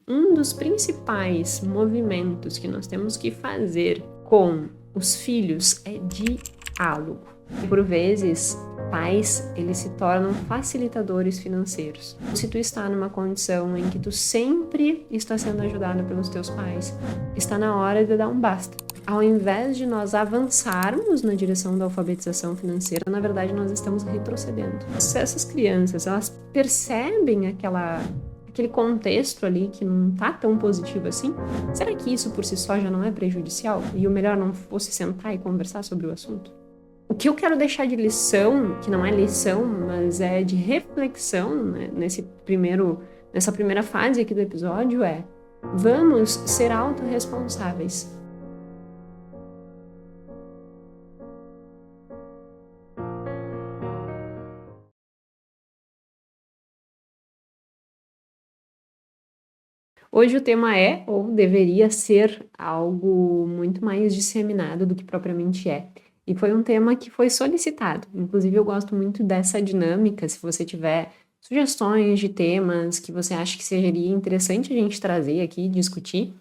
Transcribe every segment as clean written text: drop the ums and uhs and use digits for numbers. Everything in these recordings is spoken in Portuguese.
um dos principais movimentos que nós temos que fazer com os filhos é diálogo. Por vezes, pais, eles se tornam facilitadores financeiros. Se tu está numa condição em que tu sempre está sendo ajudado pelos teus pais, está na hora de dar um basta. Ao invés de nós avançarmos na direção da alfabetização financeira, na verdade nós estamos retrocedendo. Se essas crianças, elas percebem aquele contexto ali que não tá tão positivo assim, será que isso por si só já não é prejudicial? E o melhor não fosse sentar e conversar sobre o assunto? O que eu quero deixar de lição, que não é lição, mas é de reflexão, né, nessa primeira fase aqui do episódio é: vamos ser autorresponsáveis. Hoje o tema é, ou deveria ser, algo muito mais disseminado do que propriamente é. E foi um tema que foi solicitado. Inclusive, eu gosto muito dessa dinâmica. Se você tiver sugestões de temas que você acha que seria interessante a gente trazer aqui, discutir,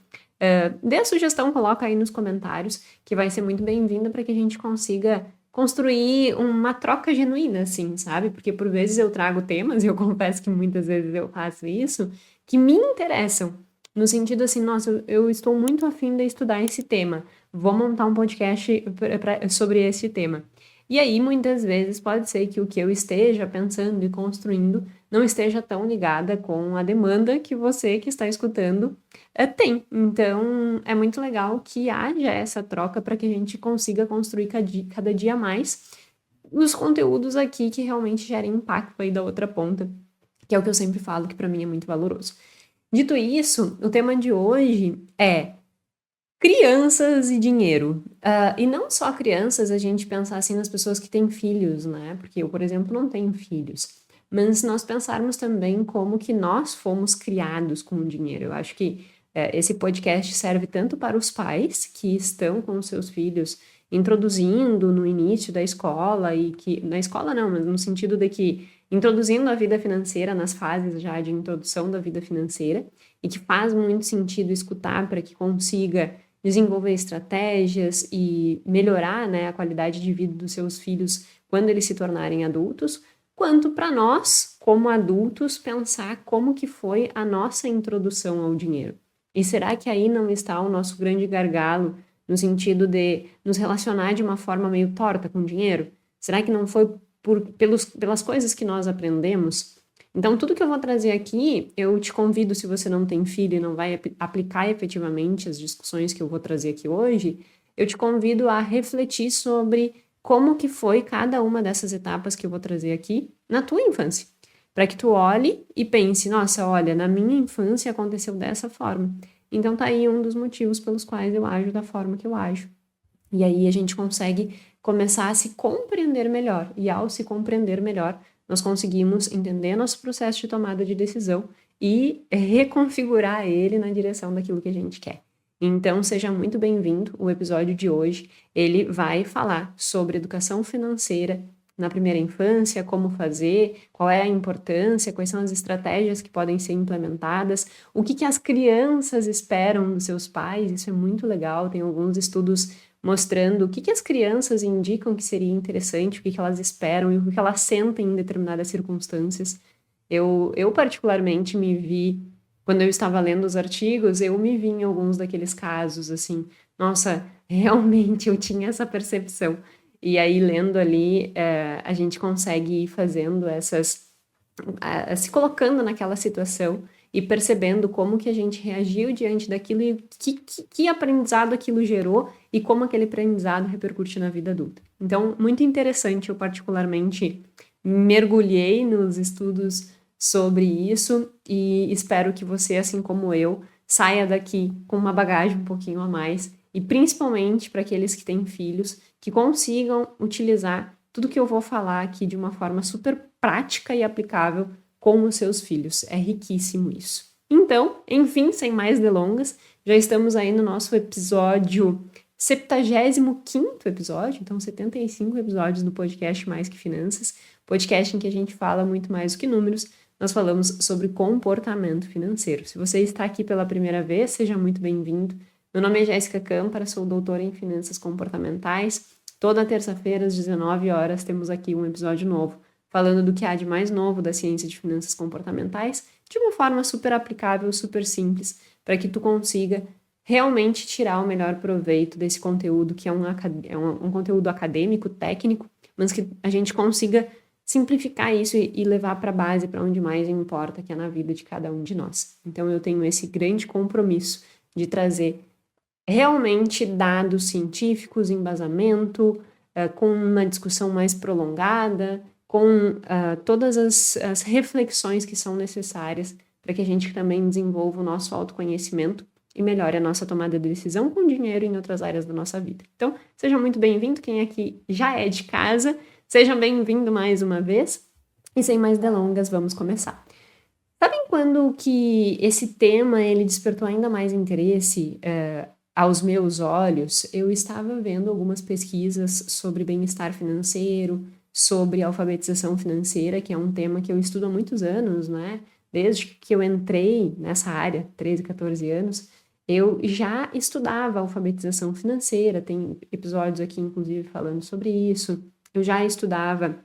dê a sugestão, coloca aí nos comentários, que vai ser muito bem-vinda para que a gente consiga construir uma troca genuína, assim, sabe? Porque por vezes eu trago temas, e eu confesso que muitas vezes eu faço isso, que me interessam. No sentido assim, nossa, eu estou muito afim de estudar esse tema. Vou montar um podcast sobre esse tema. E aí, muitas vezes, pode ser que o que eu esteja pensando e construindo não esteja tão ligada com a demanda que você que está escutando tem. Então, é muito legal que haja essa troca para que a gente consiga construir cada dia mais os conteúdos aqui que realmente gerem impacto aí da outra ponta, que é o que eu sempre falo, que para mim é muito valoroso. Dito isso, o tema de hoje é crianças e dinheiro. E não só crianças, a gente pensar assim nas pessoas que têm filhos, né? Porque eu, por exemplo, não tenho filhos. Mas se nós pensarmos também como que nós fomos criados com o dinheiro. Eu acho que esse podcast serve tanto para os pais que estão com os seus filhos introduzindo no início da escola, e que na escola não, mas no sentido de que introduzindo a vida financeira nas fases já de introdução da vida financeira, e que faz muito sentido escutar para que consiga desenvolver estratégias e melhorar, né, a qualidade de vida dos seus filhos quando eles se tornarem adultos, quanto para nós, como adultos, pensar como que foi a nossa introdução ao dinheiro. E será que aí não está o nosso grande gargalo no sentido de nos relacionar de uma forma meio torta com o dinheiro? Será que não foi pelas coisas que nós aprendemos? Então, tudo que eu vou trazer aqui, eu te convido, se você não tem filho e não vai aplicar efetivamente as discussões que eu vou trazer aqui hoje, eu te convido a refletir sobre como que foi cada uma dessas etapas que eu vou trazer aqui na tua infância. Para que tu olhe e pense, nossa, olha, na minha infância aconteceu dessa forma. Então, tá aí um dos motivos pelos quais eu ajo da forma que eu ajo. E aí a gente consegue começar a se compreender melhor. E ao se compreender melhor, nós conseguimos entender nosso processo de tomada de decisão e reconfigurar ele na direção daquilo que a gente quer. Então, seja muito bem-vindo. O episódio de hoje, ele vai falar sobre educação financeira na primeira infância, como fazer, qual é a importância, quais são as estratégias que podem ser implementadas, o que as crianças esperam dos seus pais. Isso é muito legal, tem alguns estudos mostrando o que as crianças indicam que seria interessante, o que elas esperam e o que elas sentem em determinadas circunstâncias. Eu particularmente me vi, quando eu estava lendo os artigos, eu me vi em alguns daqueles casos, assim, nossa, realmente eu tinha essa percepção. E aí, lendo ali, a gente consegue ir fazendo se colocando naquela situação e percebendo como que a gente reagiu diante daquilo e que aprendizado aquilo gerou e como aquele aprendizado repercute na vida adulta. Então, muito interessante, eu particularmente mergulhei nos estudos sobre isso e espero que você, assim como eu, saia daqui com uma bagagem um pouquinho a mais e principalmente para aqueles que têm filhos, que consigam utilizar tudo que eu vou falar aqui de uma forma super prática e aplicável com os seus filhos. É riquíssimo isso. Então, enfim, sem mais delongas, já estamos aí no nosso episódio 75º episódio, então 75 episódios do podcast Mais Que Finanças, podcast em que a gente fala muito mais do que números, nós falamos sobre comportamento financeiro. Se você está aqui pela primeira vez, seja muito bem-vindo. Meu nome é Jéssica Câmpara, sou doutora em Finanças Comportamentais. Toda terça-feira, às 19 horas, temos aqui um episódio novo, falando do que há de mais novo da ciência de finanças comportamentais, de uma forma super aplicável, super simples, para que tu consiga realmente tirar o melhor proveito desse conteúdo, que é um conteúdo acadêmico, técnico, mas que a gente consiga simplificar isso e levar para a base, para onde mais importa, que é na vida de cada um de nós. Então, eu tenho esse grande compromisso de trazer realmente dados científicos, embasamento, com uma discussão mais prolongada, com todas as reflexões que são necessárias para que a gente também desenvolva o nosso autoconhecimento e melhore a nossa tomada de decisão com dinheiro em outras áreas da nossa vida. Então, seja muito bem-vindo, quem aqui já é de casa, seja bem-vindo mais uma vez, e sem mais delongas, vamos começar. Sabem quando que esse tema ele despertou ainda mais interesse aos meus olhos? Eu estava vendo algumas pesquisas sobre bem-estar financeiro, sobre alfabetização financeira, que é um tema que eu estudo há muitos anos, né? Desde que eu entrei nessa área, 13, 14 anos, eu já estudava alfabetização financeira, tem episódios aqui, inclusive, falando sobre isso. Eu já estudava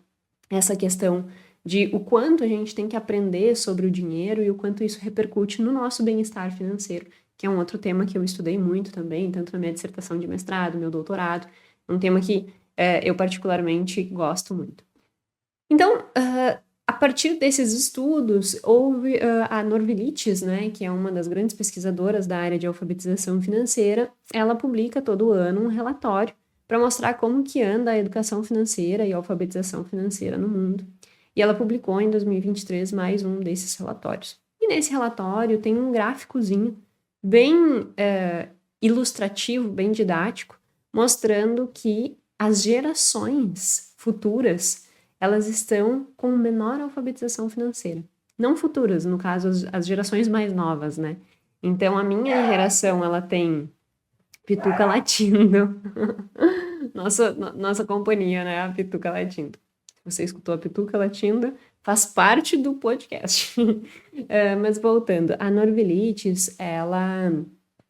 essa questão de o quanto a gente tem que aprender sobre o dinheiro e o quanto isso repercute no nosso bem-estar financeiro, que é um outro tema que eu estudei muito também, tanto na minha dissertação de mestrado, meu doutorado, um tema que eu particularmente gosto muito. Então, a partir desses estudos, houve a Norvilitis, né, que é uma das grandes pesquisadoras da área de alfabetização financeira, ela publica todo ano um relatório para mostrar como que anda a educação financeira e a alfabetização financeira no mundo. E ela publicou em 2023 mais um desses relatórios. E nesse relatório tem um gráficozinho bem ilustrativo, bem didático, mostrando que as gerações futuras, elas estão com menor alfabetização financeira. Não futuras, no caso, as gerações mais novas, né? Então, a minha geração, ela tem Pituca latindo. Nossa companhia, né? A Pituca latindo. Você escutou a Pituca latindo, faz parte do podcast. Mas voltando, a Norvilitis, ela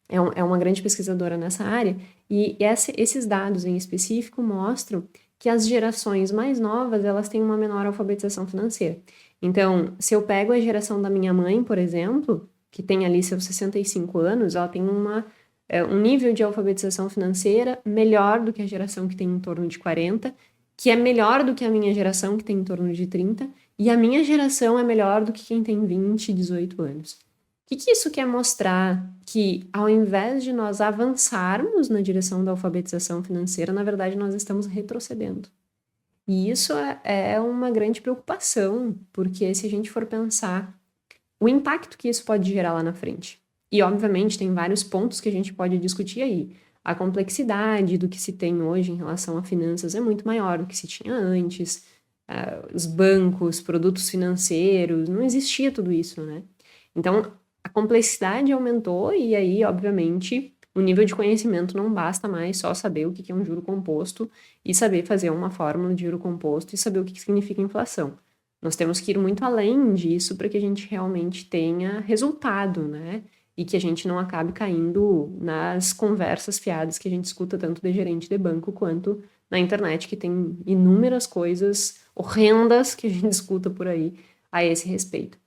é uma grande pesquisadora nessa área, e esses dados em específico mostram que as gerações mais novas, elas têm uma menor alfabetização financeira. Então, se eu pego a geração da minha mãe, por exemplo, que tem ali seus 65 anos, ela tem um nível de alfabetização financeira melhor do que a geração que tem em torno de 40, que é melhor do que a minha geração, que tem em torno de 30, e a minha geração é melhor do que quem tem 20, 18 anos. O que isso quer mostrar? Que ao invés de nós avançarmos na direção da alfabetização financeira, na verdade nós estamos retrocedendo. E isso é uma grande preocupação, porque se a gente for pensar o impacto que isso pode gerar lá na frente. E, obviamente, tem vários pontos que a gente pode discutir aí. A complexidade do que se tem hoje em relação a finanças é muito maior do que se tinha antes. Os bancos, produtos financeiros, não existia tudo isso, né? Então, a complexidade aumentou e aí, obviamente, o nível de conhecimento não basta mais só saber o que é um juro composto e saber fazer uma fórmula de juro composto e saber o que significa inflação. Nós temos que ir muito além disso para que a gente realmente tenha resultado, né? E que a gente não acabe caindo nas conversas fiadas que a gente escuta tanto de gerente de banco quanto na internet, que tem inúmeras coisas horrendas que a gente escuta por aí a esse respeito.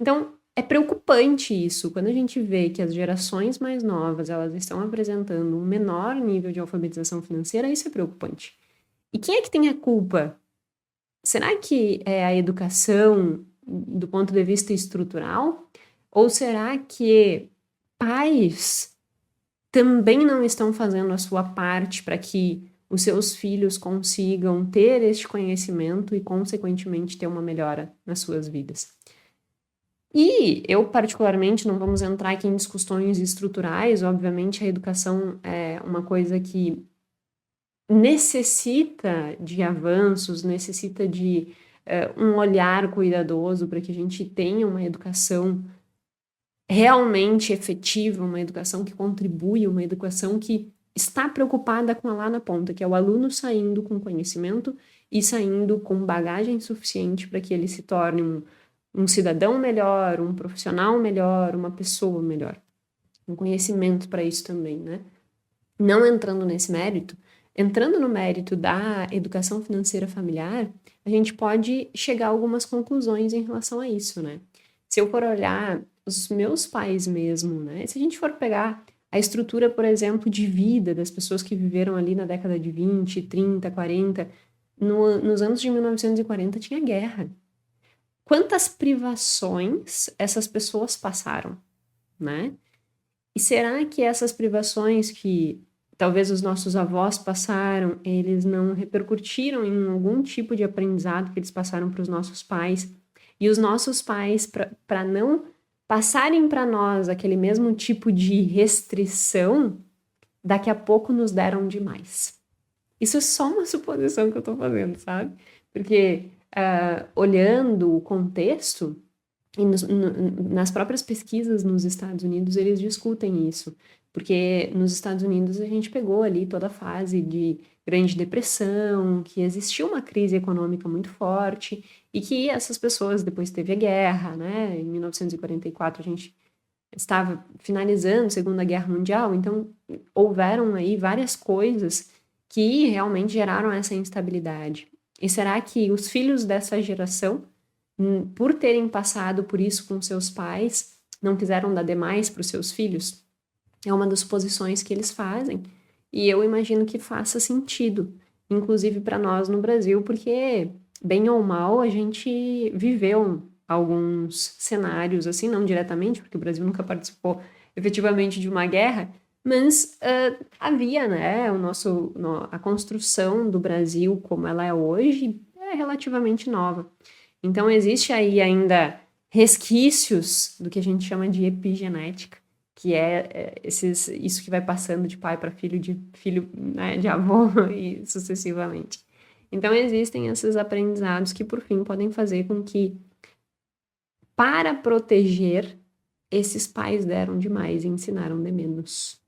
Então, é preocupante isso, quando a gente vê que as gerações mais novas, elas estão apresentando um menor nível de alfabetização financeira, isso é preocupante. E quem é que tem a culpa? Será que é a educação do ponto de vista estrutural? Ou será que pais também não estão fazendo a sua parte para que os seus filhos consigam ter este conhecimento e, consequentemente, ter uma melhora nas suas vidas? E eu, particularmente, não vamos entrar aqui em discussões estruturais, obviamente a educação é uma coisa que necessita de avanços, necessita de um olhar cuidadoso para que a gente tenha uma educação realmente efetiva, uma educação que contribui, uma educação que está preocupada com a lá na ponta, que é o aluno saindo com conhecimento e saindo com bagagem suficiente para que ele se torne um cidadão melhor, um profissional melhor, uma pessoa melhor. Um conhecimento para isso também, né? Não entrando nesse mérito, entrando no mérito da educação financeira familiar, a gente pode chegar a algumas conclusões em relação a isso, né? Se eu for olhar os meus pais mesmo, né? Se a gente for pegar a estrutura, por exemplo, de vida das pessoas que viveram ali na década de 20, 30, 40, nos anos de 1940 tinha guerra. Quantas privações essas pessoas passaram, né? E será que essas privações que talvez os nossos avós passaram, eles não repercutiram em algum tipo de aprendizado que eles passaram para os nossos pais? E os nossos pais, para não passarem para nós aquele mesmo tipo de restrição, daqui a pouco nos deram demais. Isso é só uma suposição que eu estou fazendo, sabe? Porque olhando o contexto, e nas próprias pesquisas nos Estados Unidos, eles discutem isso. Porque nos Estados Unidos a gente pegou ali toda a fase de Grande Depressão, que existiu uma crise econômica muito forte, e que essas pessoas, depois teve a guerra, né? Em 1944 a gente estava finalizando a Segunda Guerra Mundial, então houveram aí várias coisas que realmente geraram essa instabilidade. E será que os filhos dessa geração, por terem passado por isso com seus pais, não quiseram dar demais para os seus filhos? É uma das suposições que eles fazem, e eu imagino que faça sentido, inclusive para nós no Brasil, porque, bem ou mal, a gente viveu alguns cenários, assim, não diretamente, porque o Brasil nunca participou efetivamente de uma guerra, mas havia, né, a construção do Brasil como ela é hoje é relativamente nova. Então, existe aí ainda resquícios do que a gente chama de epigenética, que isso que vai passando de pai para filho, de filho, né, de avô e sucessivamente. Então, existem esses aprendizados que, por fim, podem fazer com que, para proteger, esses pais deram demais e ensinaram de menos.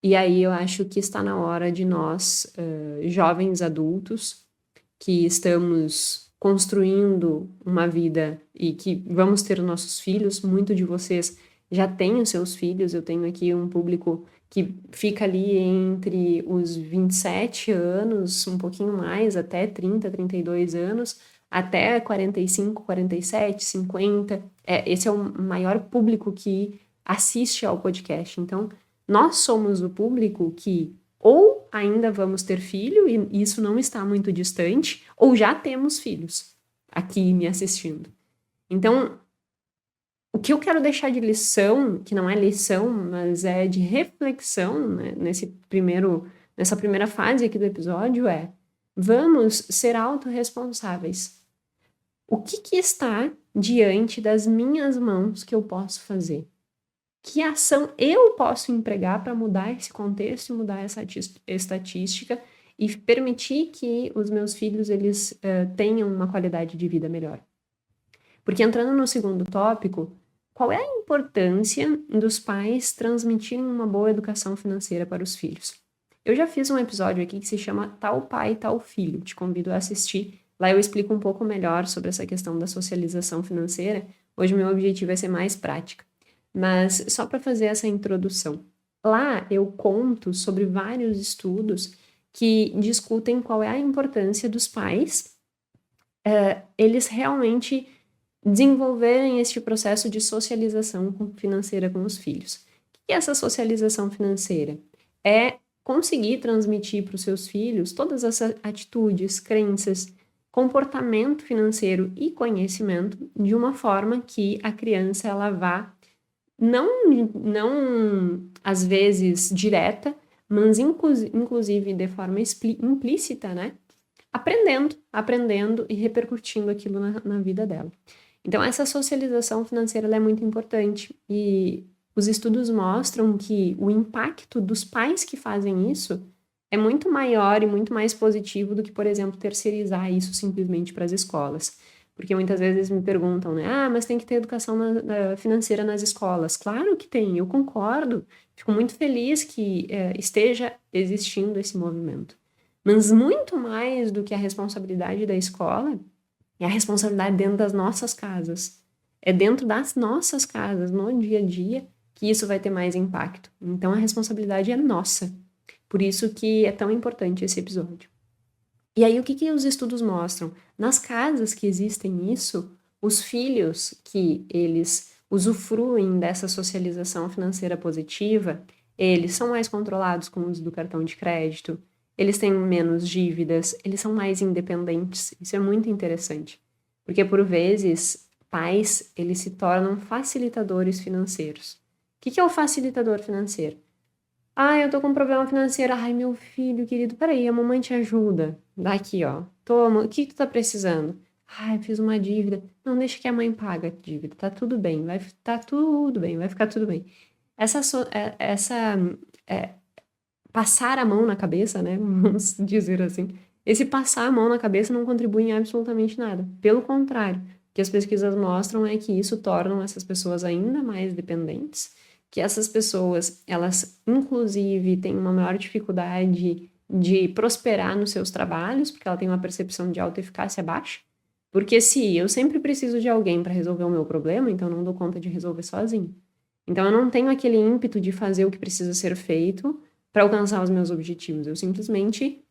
E aí eu acho que está na hora de nós, jovens adultos, que estamos construindo uma vida e que vamos ter nossos filhos, muito de vocês já têm os seus filhos, eu tenho aqui um público que fica ali entre os 27 anos, um pouquinho mais, até 30, 32 anos, até 45, 47, 50. Esse é o maior público que assiste ao podcast. Então, nós somos o público que ou ainda vamos ter filho, e isso não está muito distante, ou já temos filhos aqui me assistindo. Então, o que eu quero deixar de lição, que não é lição, mas é de reflexão, né, nessa primeira fase aqui do episódio vamos ser autorresponsáveis. O que está diante das minhas mãos que eu posso fazer? Que ação eu posso empregar para mudar esse contexto, mudar essa estatística e permitir que os meus filhos eles tenham uma qualidade de vida melhor? Porque entrando no segundo tópico, qual é a importância dos pais transmitirem uma boa educação financeira para os filhos? Eu já fiz um episódio aqui que se chama Tal Pai, Tal Filho. Te convido a assistir. Lá eu explico um pouco melhor sobre essa questão da socialização financeira. Hoje meu objetivo é ser mais prática. Mas só para fazer essa introdução. Lá eu conto sobre vários estudos que discutem qual é a importância dos pais eles realmente desenvolverem este processo de socialização financeira com os filhos. O que é essa socialização financeira? É conseguir transmitir para os seus filhos todas essas atitudes, crenças, comportamento financeiro e conhecimento de uma forma que a criança ela vá não às vezes direta, mas inclusive de forma implícita, né? Aprendendo e repercutindo aquilo na vida dela. Então, essa socialização financeira ela é muito importante e os estudos mostram que o impacto dos pais que fazem isso é muito maior e muito mais positivo do que, por exemplo, terceirizar isso simplesmente para as escolas. Porque muitas vezes me perguntam, né? Ah, mas tem que ter educação financeira nas escolas. Claro que tem, eu concordo. Fico muito feliz que esteja existindo esse movimento. Mas muito mais do que a responsabilidade da escola, É a responsabilidade dentro das nossas casas. É dentro das nossas casas, no dia a dia, que isso vai ter mais impacto. Então a responsabilidade é nossa. Por isso que é tão importante esse episódio. E aí, o que os estudos mostram? Nas casas que existem isso, os filhos que eles usufruem dessa socialização financeira positiva, eles são mais controlados com o uso do cartão de crédito, eles têm menos dívidas, eles são mais independentes. Isso é muito interessante, porque por vezes pais eles se tornam facilitadores financeiros. O que é o facilitador financeiro? Ah, eu tô com um problema financeiro. Ai, meu filho querido, peraí, a mamãe te ajuda. Dá aqui, ó. Toma, o que tu tá precisando? Ai, fiz uma dívida. Não, deixa que a mãe paga a dívida. Tá tudo bem, tá tudo bem, vai ficar tudo bem. Essa passar a mão na cabeça, né? Vamos dizer assim. Esse passar a mão na cabeça não contribui em absolutamente nada. Pelo contrário, o que as pesquisas mostram é que isso torna essas pessoas ainda mais dependentes, que essas pessoas, elas inclusive têm uma maior dificuldade de prosperar nos seus trabalhos, porque ela tem uma percepção de autoeficácia baixa. Porque se eu sempre preciso de alguém para resolver o meu problema, então eu não dou conta de resolver sozinho. Então eu não tenho aquele ímpeto de fazer o que precisa ser feito para alcançar os meus objetivos. Eu simplesmente,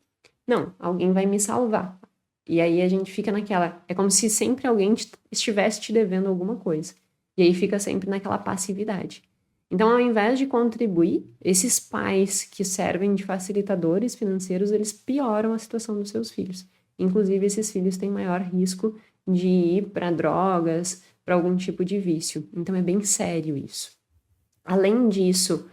não, alguém vai me salvar. E aí a gente fica naquela, é como se sempre alguém estivesse te devendo alguma coisa. E aí fica sempre naquela passividade. Então, ao invés de contribuir, esses pais que servem de facilitadores financeiros, eles pioram a situação dos seus filhos. Inclusive, esses filhos têm maior risco de ir para drogas, para algum tipo de vício. Então, é bem sério isso. Além disso,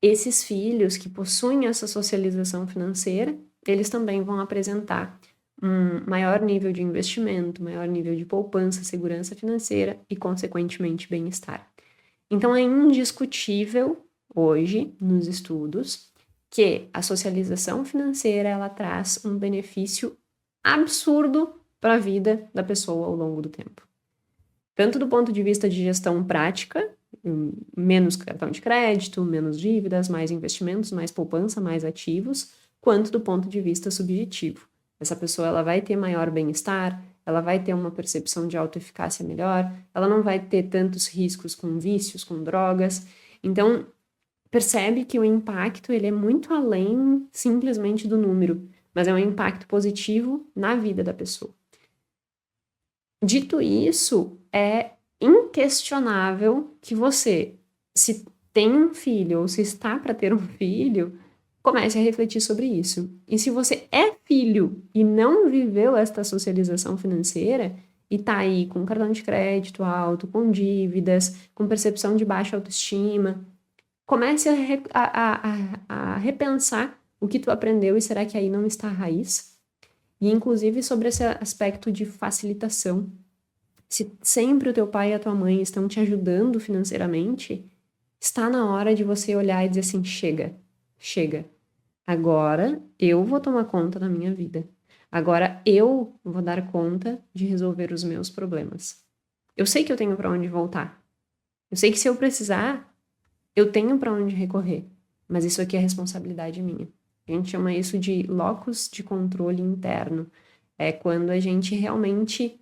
esses filhos que possuem essa socialização financeira, eles também vão apresentar um maior nível de investimento, maior nível de poupança, segurança financeira e, consequentemente, bem-estar. Então, é indiscutível hoje, nos estudos, que a socialização financeira ela traz um benefício absurdo para a vida da pessoa ao longo do tempo. Tanto do ponto de vista de gestão prática, menos cartão de crédito, menos dívidas, mais investimentos, mais poupança, mais ativos, quanto do ponto de vista subjetivo. Essa pessoa ela vai ter maior bem-estar, ela vai ter uma percepção de autoeficácia melhor, ela não vai ter tantos riscos com vícios, com drogas. Então, percebe que o impacto ele é muito além simplesmente do número, mas é um impacto positivo na vida da pessoa. Dito isso, é inquestionável que você, se tem um filho ou se está para ter um filho, comece a refletir sobre isso. E se você é filho e não viveu esta socialização financeira e tá aí com cartão de crédito alto, com dívidas, com percepção de baixa autoestima, comece a repensar o que tu aprendeu e será que aí não está a raiz? E inclusive sobre esse aspecto de facilitação. Se sempre o teu pai e a tua mãe estão te ajudando financeiramente, está na hora de você olhar e dizer assim, chega, chega. Agora eu vou tomar conta da minha vida. Agora eu vou dar conta de resolver os meus problemas. Eu sei que eu tenho para onde voltar. Eu sei que se eu precisar, eu tenho para onde recorrer. Mas isso aqui é responsabilidade minha. A gente chama isso de locus de controle interno. É quando a gente realmente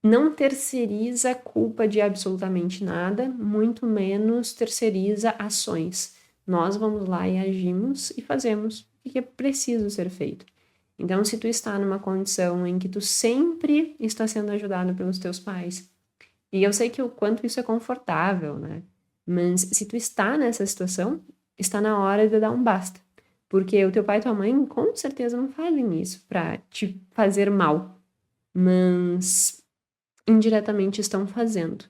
não terceiriza a culpa de absolutamente nada, muito menos terceiriza ações. Nós vamos lá e agimos e fazemos o que é preciso ser feito. Então, se tu está numa condição em que tu sempre está sendo ajudado pelos teus pais, e eu sei que o quanto isso é confortável, né? Mas se tu está nessa situação, está na hora de dar um basta. Porque o teu pai e tua mãe com certeza não fazem isso para te fazer mal, mas indiretamente estão fazendo.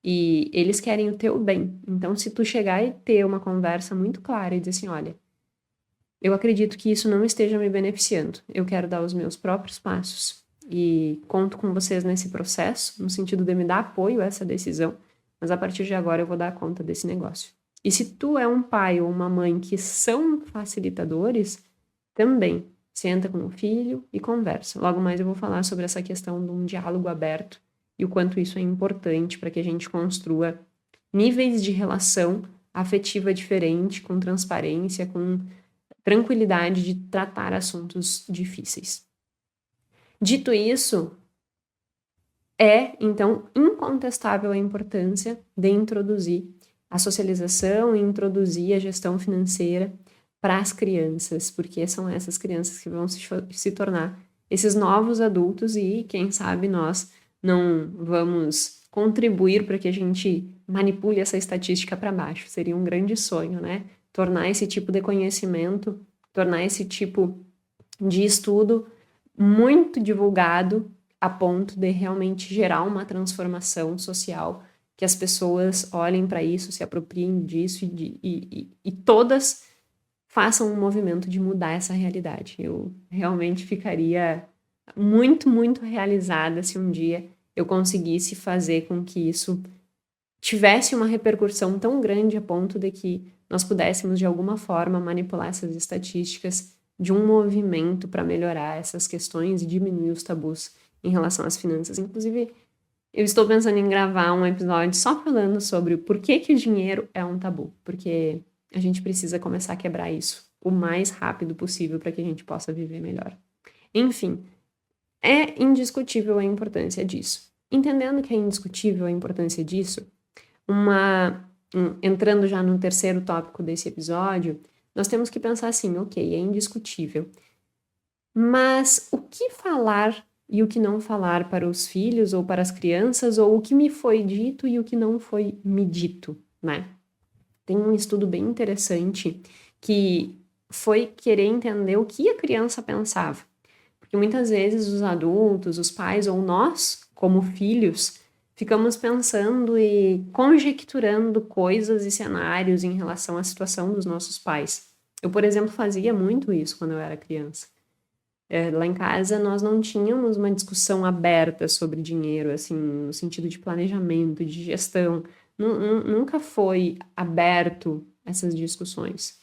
E eles querem o teu bem. Então, se tu chegar e ter uma conversa muito clara e dizer assim, olha, eu acredito que isso não esteja me beneficiando. Eu quero dar os meus próprios passos. E conto com vocês nesse processo, no sentido de me dar apoio a essa decisão, mas a partir de agora eu vou dar conta desse negócio. E se tu é um pai ou uma mãe que são facilitadores, também senta com o filho e conversa. Logo mais eu vou falar sobre essa questão de um diálogo aberto e o quanto isso é importante para que a gente construa níveis de relação afetiva diferente, com transparência, com tranquilidade de tratar assuntos difíceis. Dito isso, É, então, incontestável a importância de introduzir a socialização e introduzir a gestão financeira para as crianças, porque são essas crianças que vão se tornar esses novos adultos e, quem sabe, nós não vamos contribuir para que a gente manipule essa estatística para baixo. Seria um grande sonho, né? Tornar esse tipo de conhecimento, tornar esse tipo de estudo muito divulgado a ponto de realmente gerar uma transformação social, que as pessoas olhem para isso, se apropriem disso e todas façam um movimento de mudar essa realidade. Eu realmente ficaria muito, muito realizada se um dia eu conseguisse fazer com que isso tivesse uma repercussão tão grande a ponto de que nós pudéssemos, de alguma forma, manipular essas estatísticas de um movimento para melhorar essas questões e diminuir os tabus em relação às finanças. Inclusive, eu estou pensando em gravar um episódio só falando sobre o porquê que o dinheiro é um tabu, porque a gente precisa começar a quebrar isso o mais rápido possível para que a gente possa viver melhor. Enfim, é indiscutível a importância disso. Entendendo que é indiscutível a importância disso, entrando já no terceiro tópico desse episódio, nós temos que pensar assim, ok, é indiscutível, mas o que falar e o que não falar para os filhos ou para as crianças, ou o que me foi dito e o que não foi me dito, né? Tem um estudo bem interessante que foi querer entender o que a criança pensava. Porque muitas vezes os adultos, os pais ou nós, como filhos, ficamos pensando e conjecturando coisas e cenários em relação à situação dos nossos pais. Eu, por exemplo, fazia muito isso quando eu era criança. Lá em casa nós não tínhamos uma discussão aberta sobre dinheiro, assim, no sentido de planejamento, de gestão. Nunca foi aberto essas discussões.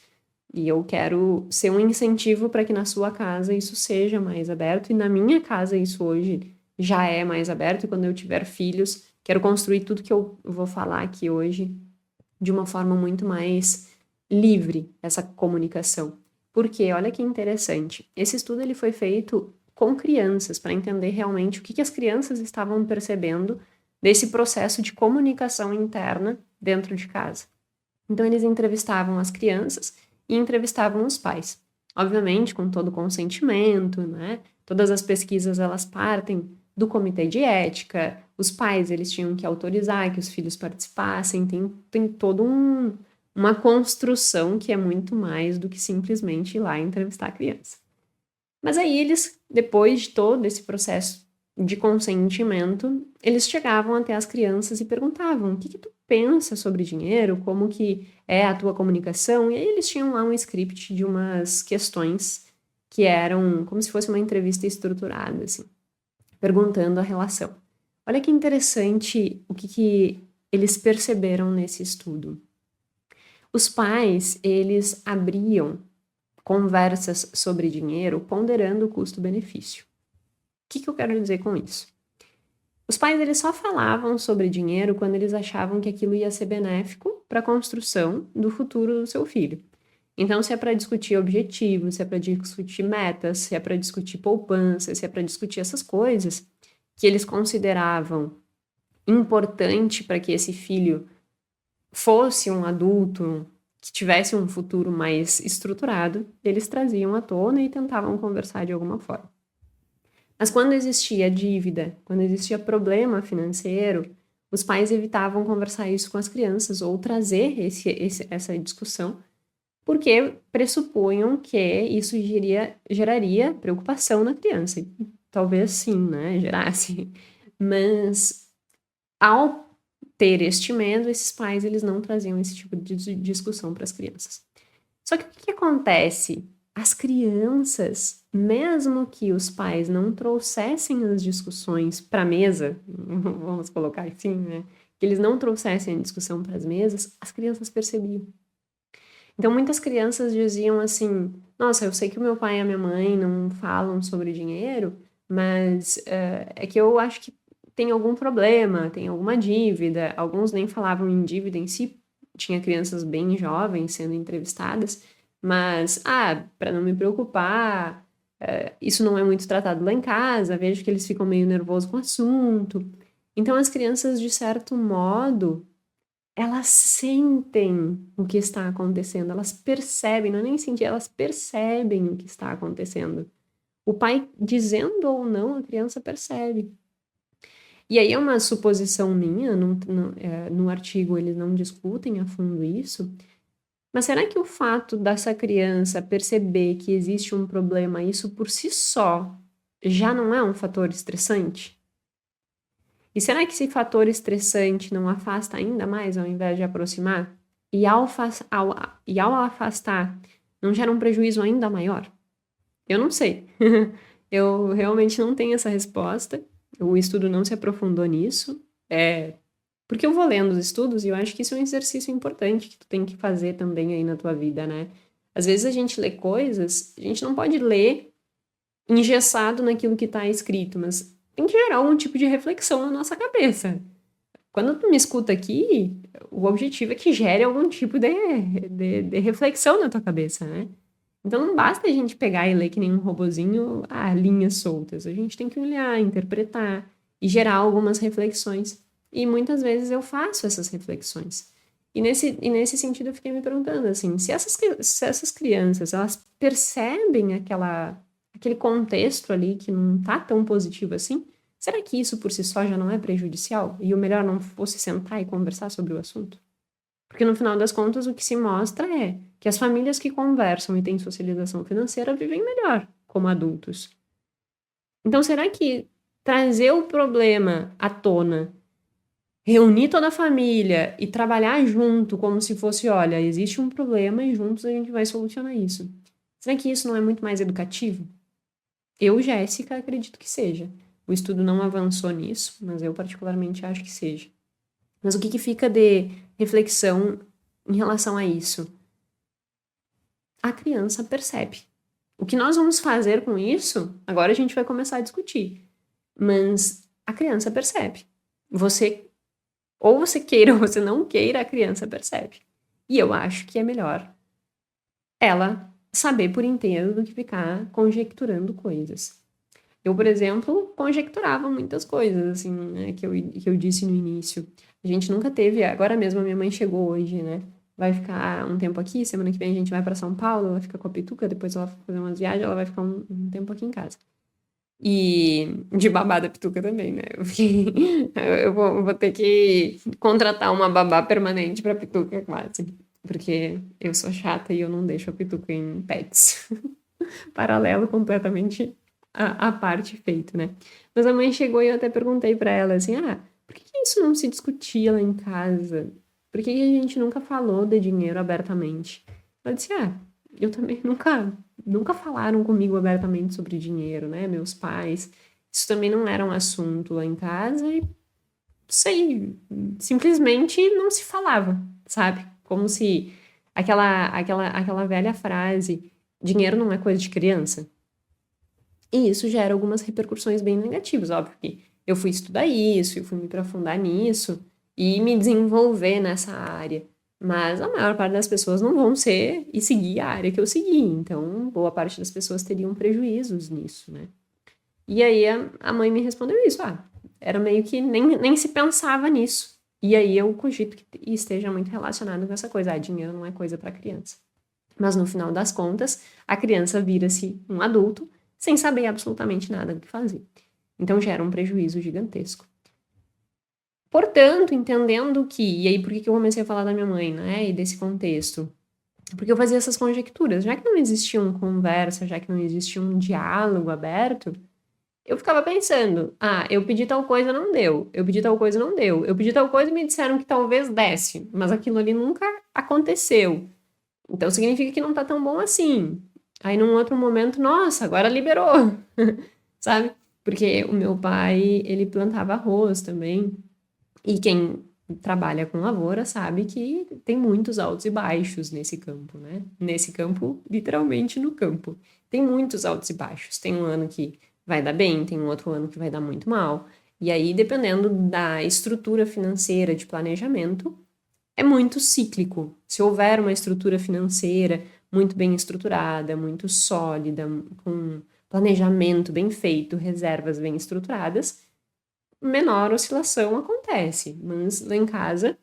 E eu quero ser um incentivo para que na sua casa isso seja mais aberto, e na minha casa isso hoje já é mais aberto, e quando eu tiver filhos, quero construir tudo que eu vou falar aqui hoje de uma forma muito mais livre, essa comunicação. Porque, olha que interessante, esse estudo ele foi feito com crianças, para entender realmente o que as crianças estavam percebendo desse processo de comunicação interna dentro de casa. Então, eles entrevistavam as crianças e entrevistavam os pais. Obviamente, com todo o consentimento, né? Todas as pesquisas, elas partem do comitê de ética, os pais, eles tinham que autorizar que os filhos participassem, tem toda uma construção que é muito mais do que simplesmente ir lá e entrevistar a criança. Mas aí eles, depois de todo esse processo de consentimento, eles chegavam até as crianças e perguntavam: o que tu pensa sobre dinheiro? Como que é a tua comunicação? E aí eles tinham lá um script de umas questões que eram como se fosse uma entrevista estruturada, assim, perguntando a relação. Olha que interessante o que eles perceberam nesse estudo. Os pais, eles abriam conversas sobre dinheiro ponderando o custo-benefício. O que eu quero dizer com isso? Os pais, eles só falavam sobre dinheiro quando eles achavam que aquilo ia ser benéfico para a construção do futuro do seu filho. Então, se é para discutir objetivos, se é para discutir metas, se é para discutir poupança, se é para discutir essas coisas que eles consideravam importante para que esse filho fosse um adulto que tivesse um futuro mais estruturado, eles traziam à tona e tentavam conversar de alguma forma. Mas quando existia dívida, quando existia problema financeiro, os pais evitavam conversar isso com as crianças ou trazer essa discussão, porque pressupunham que isso geraria preocupação na criança. E talvez sim, né? Gerasse. Mas ao ter este medo, esses pais eles não traziam esse tipo de discussão para as crianças. Só que o que acontece? As crianças, mesmo que os pais não trouxessem as discussões para a mesa, vamos colocar assim, né? Que eles não trouxessem a discussão para as mesas, as crianças percebiam. Então, muitas crianças diziam assim: nossa, eu sei que o meu pai e a minha mãe não falam sobre dinheiro, mas é que eu acho que tem algum problema, tem alguma dívida. Alguns nem falavam em dívida em si, tinha crianças bem jovens sendo entrevistadas, mas, para não me preocupar, isso não é muito tratado lá em casa, vejo que eles ficam meio nervosos com o assunto. Então, as crianças, de certo modo, elas sentem o que está acontecendo, elas percebem, não é nem sentir, elas percebem o que está acontecendo. O pai, dizendo ou não, a criança percebe. E aí é uma suposição minha, no artigo eles não discutem a fundo isso, mas será que o fato dessa criança perceber que existe um problema, isso por si só, já não é um fator estressante? E será que esse fator estressante não afasta ainda mais ao invés de aproximar? E ao afastar, não gera um prejuízo ainda maior? Eu não sei. Eu realmente não tenho essa resposta. O estudo não se aprofundou nisso. Porque eu vou lendo os estudos e eu acho que isso é um exercício importante que tu tem que fazer também aí na tua vida, né? Às vezes a gente lê coisas, a gente não pode ler engessado naquilo que está escrito, mas tem que gerar algum tipo de reflexão na nossa cabeça. Quando tu me escuta aqui, o objetivo é que gere algum tipo de reflexão na tua cabeça, né? Então não basta a gente pegar e ler que nem um robozinho, linhas soltas. A gente tem que olhar, interpretar e gerar algumas reflexões. E muitas vezes eu faço essas reflexões. E nesse sentido eu fiquei me perguntando, assim, se essas crianças, elas percebem aquele contexto ali que não tá tão positivo assim, será que isso por si só já não é prejudicial? E o melhor não fosse sentar e conversar sobre o assunto? Porque no final das contas, o que se mostra é que as famílias que conversam e têm socialização financeira vivem melhor como adultos. Então, será que trazer o problema à tona, reunir toda a família e trabalhar junto, como se fosse, olha, existe um problema e juntos a gente vai solucionar isso? Será que isso não é muito mais educativo? Eu, Jéssica, acredito que seja. O estudo não avançou nisso, mas eu particularmente acho que seja. Mas o que fica de reflexão em relação a isso? A criança percebe. O que nós vamos fazer com isso, agora a gente vai começar a discutir. Mas a criança percebe. Ou você queira ou você não queira, a criança percebe. E eu acho que é melhor ela saber por inteiro do que ficar conjecturando coisas. Eu, por exemplo, conjecturava muitas coisas, assim, né, que eu disse no início. A gente nunca teve, agora mesmo a minha mãe chegou hoje, né? Vai ficar um tempo aqui, semana que vem a gente vai para São Paulo, ela fica com a Pituca, depois ela vai fazer umas viagens, ela vai ficar um tempo aqui em casa. E de babá da Pituca também, né? Eu vou ter que contratar uma babá permanente pra Pituca, quase. Porque eu sou chata e eu não deixo a Pituca em pets. Paralelo completamente a parte feito, né? Mas a mãe chegou e eu até perguntei pra ela assim: por que isso não se discutia lá em casa? Por que a gente nunca falou de dinheiro abertamente? Ela disse: eu também nunca falaram comigo abertamente sobre dinheiro, né? Meus pais. Isso também não era um assunto lá em casa e, sei, simplesmente não se falava, sabe? Como se aquela velha frase, dinheiro não é coisa de criança. E isso gera algumas repercussões bem negativas, óbvio que eu fui estudar isso, eu fui me aprofundar nisso e me desenvolver nessa área. Mas a maior parte das pessoas não vão ser e seguir a área que eu segui. Então, boa parte das pessoas teriam prejuízos nisso, né? E aí a mãe me respondeu isso. Era meio que nem se pensava nisso. E aí eu cogito que esteja muito relacionado com essa coisa. Dinheiro não é coisa para criança. Mas no final das contas, a criança vira-se um adulto sem saber absolutamente nada do que fazer. Então gera um prejuízo gigantesco. Portanto, entendendo que, e aí por que eu comecei a falar da minha mãe, né, e desse contexto? Porque eu fazia essas conjecturas, já que não existia uma conversa, já que não existia um diálogo aberto, eu ficava pensando, eu pedi tal coisa, não deu, eu pedi tal coisa, não deu, eu pedi tal coisa e me disseram que talvez desse, mas aquilo ali nunca aconteceu. Então significa que não tá tão bom assim. Aí num outro momento, nossa, agora liberou, sabe? Porque o meu pai, ele plantava arroz também. E quem trabalha com lavoura sabe que tem muitos altos e baixos nesse campo, né? Nesse campo, literalmente no campo. Tem muitos altos e baixos. Tem um ano que vai dar bem, tem um outro ano que vai dar muito mal. E aí, dependendo da estrutura financeira de planejamento, é muito cíclico. Se houver uma estrutura financeira muito bem estruturada, muito sólida, com planejamento bem feito, reservas bem estruturadas, menor oscilação acontece. Mas lá em casa,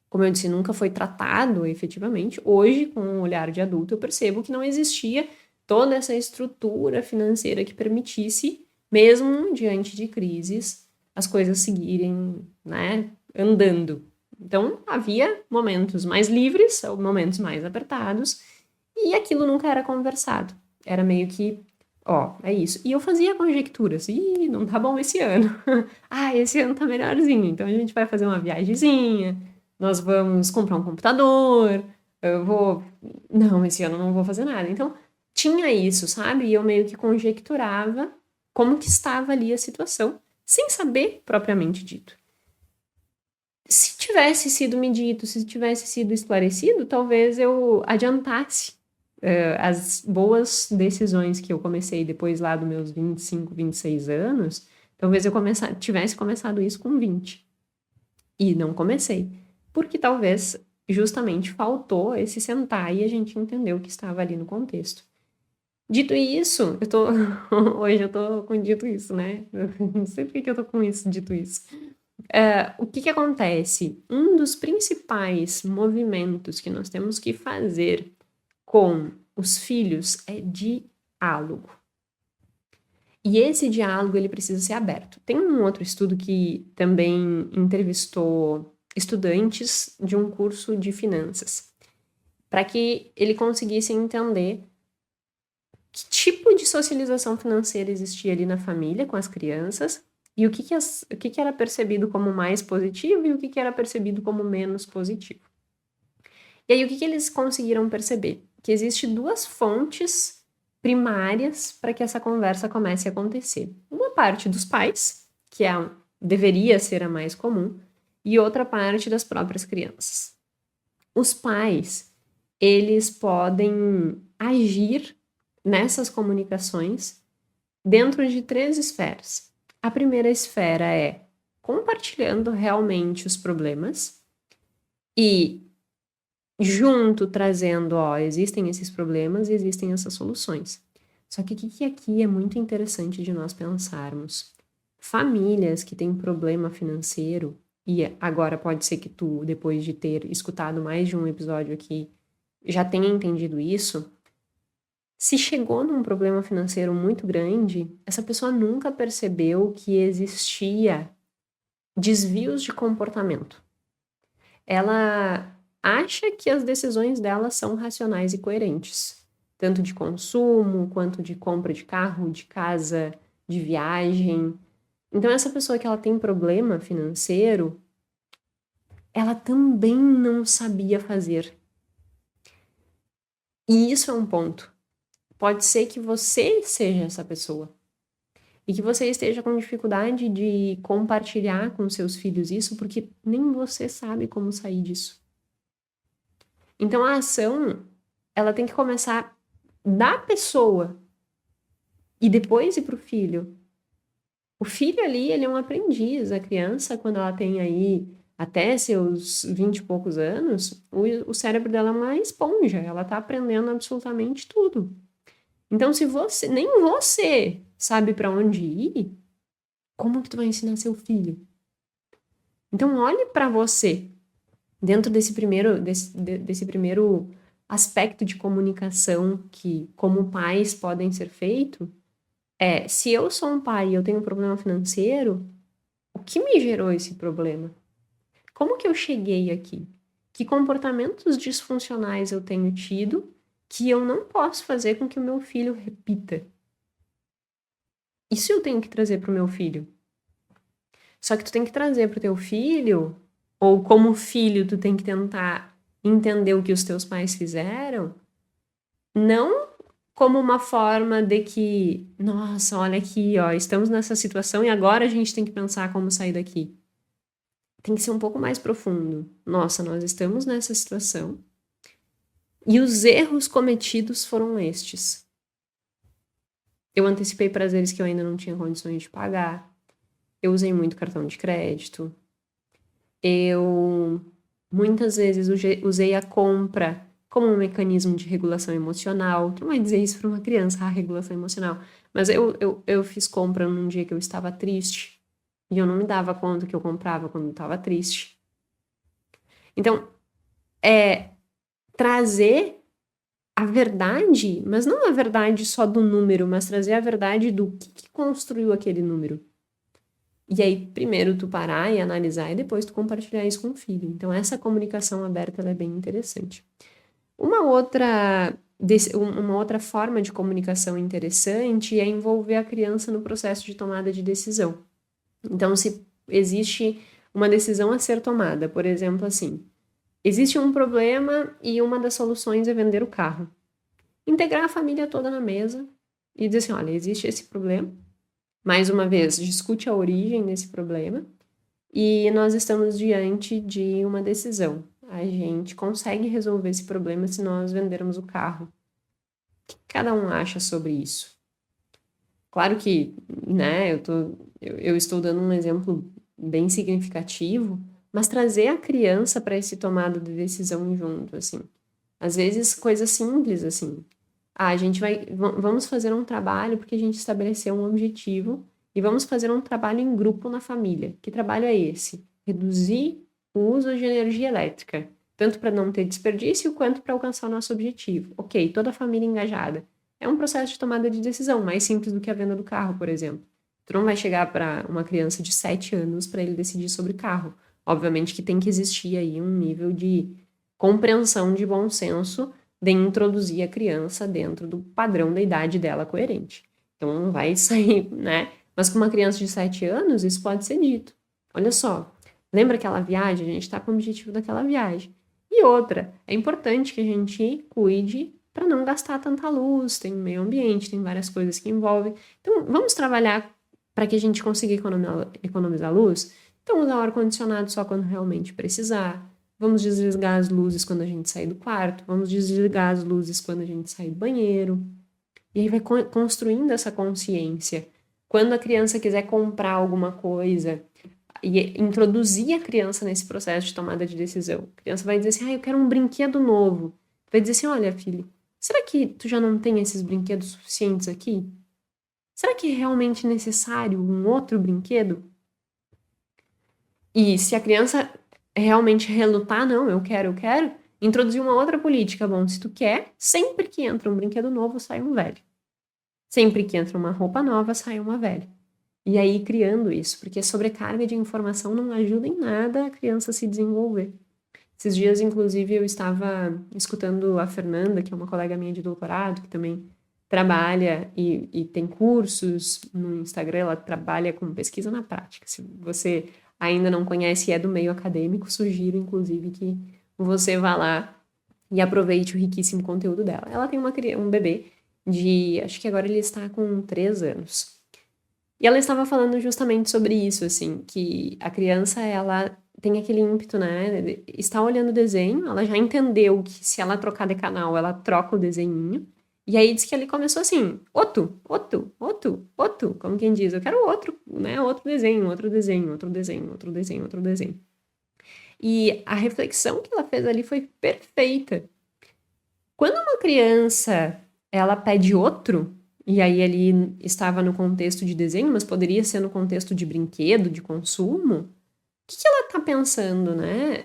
como eu disse, nunca foi tratado efetivamente. Hoje, com um olhar de adulto, eu percebo que não existia toda essa estrutura financeira que permitisse, mesmo diante de crises, as coisas seguirem, né, andando. Então, havia momentos mais livres, momentos mais apertados, e aquilo nunca era conversado. Era meio que, ó, é isso. E eu fazia conjecturas. Ih, não tá bom esse ano. Ah, esse ano tá melhorzinho. Então a gente vai fazer uma viagemzinha, nós vamos comprar um computador, eu vou. Não, esse ano eu não vou fazer nada. Então tinha isso, sabe? E eu meio que conjecturava como que estava ali a situação, sem saber propriamente dito. Se tivesse sido me dito, se tivesse sido esclarecido, talvez eu adiantasse as boas decisões que eu comecei depois lá dos meus 25, 26 anos, talvez eu tivesse começado isso com 20. E não comecei. Porque talvez justamente faltou esse sentar e a gente entendeu o que estava ali no contexto. Dito isso, hoje eu tô com dito isso, né? Não sei por que eu tô com isso, dito isso. O que acontece? Um dos principais movimentos que nós temos que fazer com os filhos é diálogo. E esse diálogo ele precisa ser aberto. Tem um outro estudo que também entrevistou estudantes de um curso de finanças, para que ele conseguisse entender que tipo de socialização financeira existia ali na família com as crianças e o que era percebido como mais positivo e o que era percebido como menos positivo. E aí, o que eles conseguiram perceber? Que existem duas fontes primárias para que essa conversa comece a acontecer. Uma parte dos pais, que deveria ser a mais comum, e outra parte das próprias crianças. Os pais, eles podem agir nessas comunicações dentro de 3 esferas. A primeira esfera é compartilhando realmente os problemas e junto trazendo, ó, existem esses problemas e existem essas soluções. Só que o que aqui é muito interessante de nós pensarmos? Famílias que têm problema financeiro, e agora pode ser que tu, depois de ter escutado mais de um episódio aqui, já tenha entendido isso. Se chegou num problema financeiro muito grande, essa pessoa nunca percebeu que existia desvios de comportamento. Ela acha que as decisões dela são racionais e coerentes, tanto de consumo, quanto de compra de carro, de casa, de viagem. Então, essa pessoa que ela tem problema financeiro, ela também não sabia fazer. E isso é um ponto. Pode ser que você seja essa pessoa. E que você esteja com dificuldade de compartilhar com seus filhos isso, porque nem você sabe como sair disso. Então, a ação, ela tem que começar da pessoa e depois ir para o filho. O filho ali, ele é um aprendiz. A criança, quando ela tem aí até seus 20 e poucos anos, o cérebro dela é uma esponja. Ela tá aprendendo absolutamente tudo. Então, se nem você sabe para onde ir, como que tu vai ensinar seu filho? Então, olhe para você dentro desse primeiro aspecto de comunicação que, como pais, podem ser feito. Se eu sou um pai e eu tenho um problema financeiro, o que me gerou esse problema? Como que eu cheguei aqui? Que comportamentos disfuncionais eu tenho tido que eu não posso fazer com que o meu filho repita? Isso eu tenho que trazer para o meu filho. Só que tu tem que trazer para o teu filho, ou como filho tu tem que tentar entender o que os teus pais fizeram, não como uma forma de que, nossa, olha aqui, ó, estamos nessa situação e agora a gente tem que pensar como sair daqui. Tem que ser um pouco mais profundo. Nossa, nós estamos nessa situação e os erros cometidos foram estes. Eu antecipei prazeres que eu ainda não tinha condições de pagar. Eu usei muito cartão de crédito. Eu muitas vezes usei a compra como um mecanismo de regulação emocional. Tu não vai dizer isso para uma criança, regulação emocional. Mas eu fiz compra num dia que eu estava triste. E eu não me dava conta que eu comprava quando eu estava triste. Então, é trazer a verdade, mas não a verdade só do número, mas trazer a verdade do que construiu aquele número. E aí, primeiro tu parar e analisar, e depois tu compartilhar isso com o filho. Então, essa comunicação aberta, ela é bem interessante. Uma outra forma de comunicação interessante é envolver a criança no processo de tomada de decisão. Então, se existe uma decisão a ser tomada, por exemplo, assim, existe um problema e uma das soluções é vender o carro. Integrar a família toda na mesa e dizer assim, olha, existe esse problema. Mais uma vez, discute a origem desse problema e nós estamos diante de uma decisão. A gente consegue resolver esse problema se nós vendermos o carro. O que cada um acha sobre isso? Claro que, né, eu estou dando um exemplo bem significativo, mas trazer a criança para esse tomada de decisão junto, assim. Às vezes, coisas simples, assim. Ah, a gente vamos fazer um trabalho porque a gente estabeleceu um objetivo e vamos fazer um trabalho em grupo na família. Que trabalho é esse? Reduzir o uso de energia elétrica, tanto para não ter desperdício quanto para alcançar o nosso objetivo. Ok, toda a família engajada. É um processo de tomada de decisão, mais simples do que a venda do carro, por exemplo. Tu não vai chegar para uma criança de 7 anos para ele decidir sobre carro. Obviamente que tem que existir aí um nível de compreensão de bom senso de introduzir a criança dentro do padrão da idade dela coerente. Então não vai sair, né? Mas com uma criança de 7 anos, isso pode ser dito. Olha só, lembra aquela viagem? A gente está com o objetivo daquela viagem. E outra, é importante que a gente cuide para não gastar tanta luz, tem meio ambiente, tem várias coisas que envolvem. Então, vamos trabalhar para que a gente consiga economizar luz? Então, usar o ar-condicionado só quando realmente precisar. Vamos desligar as luzes quando a gente sair do quarto. Vamos desligar as luzes quando a gente sair do banheiro. E aí vai construindo essa consciência. Quando a criança quiser comprar alguma coisa e introduzir a criança nesse processo de tomada de decisão. A criança vai dizer assim, eu quero um brinquedo novo. Vai dizer assim, olha, filho, será que tu já não tem esses brinquedos suficientes aqui? Será que é realmente necessário um outro brinquedo? E se a criança realmente relutar, não, eu quero, introduzir uma outra política. Bom, se tu quer, sempre que entra um brinquedo novo, sai um velho. Sempre que entra uma roupa nova, sai uma velha. E aí criando isso, porque sobrecarga de informação não ajuda em nada a criança se desenvolver. Esses dias, inclusive, eu estava escutando a Fernanda, que é uma colega minha de doutorado, que também trabalha e tem cursos no Instagram, ela trabalha com pesquisa na prática. Se você ainda não conhece e é do meio acadêmico, sugiro, inclusive, que você vá lá e aproveite o riquíssimo conteúdo dela. Ela tem um bebê acho que agora ele está com 3 anos. E ela estava falando justamente sobre isso, assim, que a criança, ela tem aquele ímpeto, né? Está olhando o desenho, ela já entendeu que se ela trocar de canal, ela troca o desenhinho. E aí diz que ele começou assim, outro, como quem diz, eu quero outro, né? Outro desenho, outro desenho, outro desenho, outro desenho, outro desenho. E a reflexão que ela fez ali foi perfeita. Quando uma criança, ela pede outro, e aí ele estava no contexto de desenho, mas poderia ser no contexto de brinquedo, de consumo, o que ela tá pensando, né?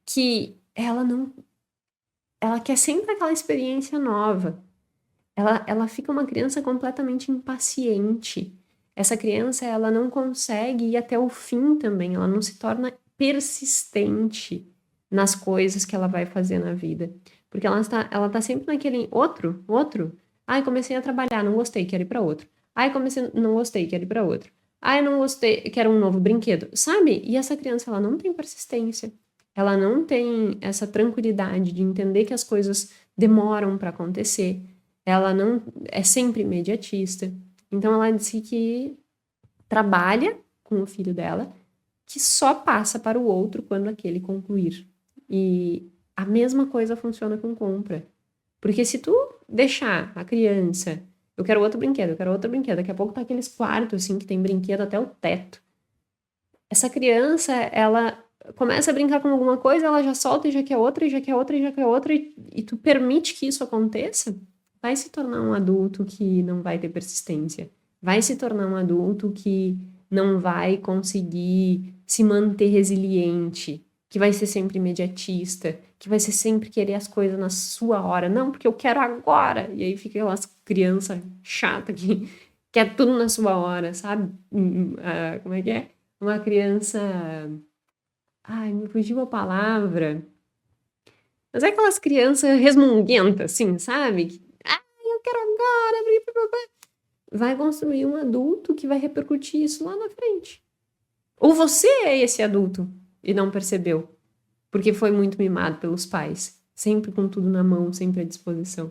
Que ela não... Ela quer sempre aquela experiência nova. Ela fica uma criança completamente impaciente. Essa criança, ela não consegue ir até o fim também. Ela não se torna persistente nas coisas que ela vai fazer na vida. Porque ela tá sempre naquele outro. Ai, comecei a trabalhar, não gostei, quero ir para outro. Ai, não gostei, quero ir para outro. Ai, não gostei, quero um novo brinquedo. Sabe? E essa criança, ela não tem persistência. Ela não tem essa tranquilidade de entender que as coisas demoram para acontecer. Ela não é sempre imediatista. Então ela disse que trabalha com o filho dela, que só passa para o outro quando aquele concluir. E a mesma coisa funciona com compra. Porque se tu deixar a criança, eu quero outro brinquedo, daqui a pouco tá aqueles quartos assim que tem brinquedo até o teto. Essa criança, ela começa a brincar com alguma coisa, ela já solta e já quer outra, e já quer outra, e já quer outra, e tu permite que isso aconteça, vai se tornar um adulto que não vai ter persistência. Vai se tornar um adulto que não vai conseguir se manter resiliente, que vai ser sempre imediatista, que vai ser sempre querer as coisas na sua hora. Não, porque eu quero agora. E aí fica aquelas crianças chatas que quer tudo na sua hora, sabe? Como é que é? Uma criança... Ai, me fugiu a palavra. Mas é aquelas crianças resmunguentas, assim, sabe? Ai, eu quero agora. Vai construir um adulto que vai repercutir isso lá na frente. Ou você é esse adulto e não percebeu, porque foi muito mimado pelos pais, sempre com tudo na mão, sempre à disposição.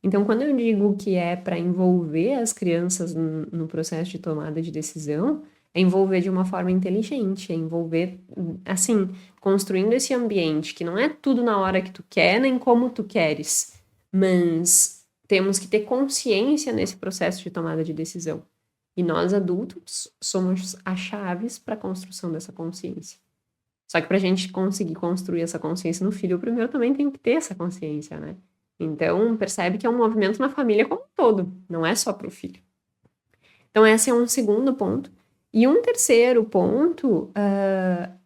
Então, quando eu digo que é para envolver as crianças no processo de tomada de decisão, é envolver de uma forma inteligente, é envolver, assim, construindo esse ambiente que não é tudo na hora que tu quer, nem como tu queres, mas temos que ter consciência nesse processo de tomada de decisão. E nós, adultos, somos as chaves para a construção dessa consciência. Só que para a gente conseguir construir essa consciência no filho, eu primeiro também tenho que ter essa consciência, né? Então, percebe que é um movimento na família como um todo, não é só para o filho. Então, esse é um segundo ponto. E um terceiro ponto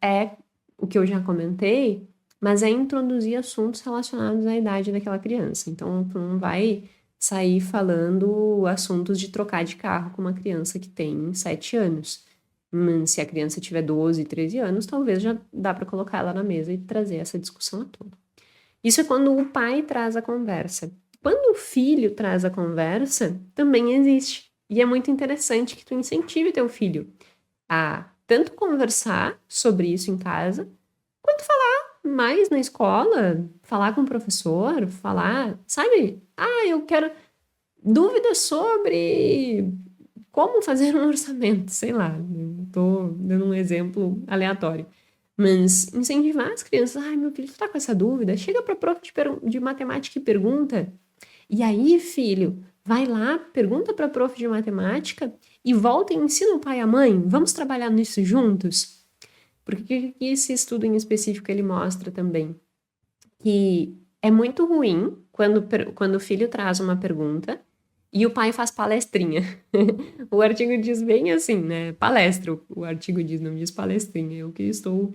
é o que eu já comentei, mas é introduzir assuntos relacionados à idade daquela criança. Então, tu não vai sair falando assuntos de trocar de carro com uma criança que tem 7 anos. Se a criança tiver 12, 13 anos, talvez já dá para colocar ela na mesa e trazer essa discussão à tona. Isso é quando o pai traz a conversa. Quando o filho traz a conversa, também existe. E é muito interessante que tu incentive teu filho a tanto conversar sobre isso em casa, quanto falar mais na escola, falar com o professor, falar, sabe? Eu quero dúvidas sobre como fazer um orçamento, sei lá, estou dando um exemplo aleatório. Mas incentivar as crianças, meu filho, tu tá com essa dúvida? Chega para a prof de matemática e pergunta. E aí, filho, vai lá, pergunta para a prof de matemática e volta e ensina o pai e a mãe. Vamos trabalhar nisso juntos? Porque esse estudo em específico ele mostra também que é muito ruim quando o filho traz uma pergunta e o pai faz palestrinha. O artigo diz bem assim, né? Palestra, o artigo diz, não diz palestrinha. Eu que estou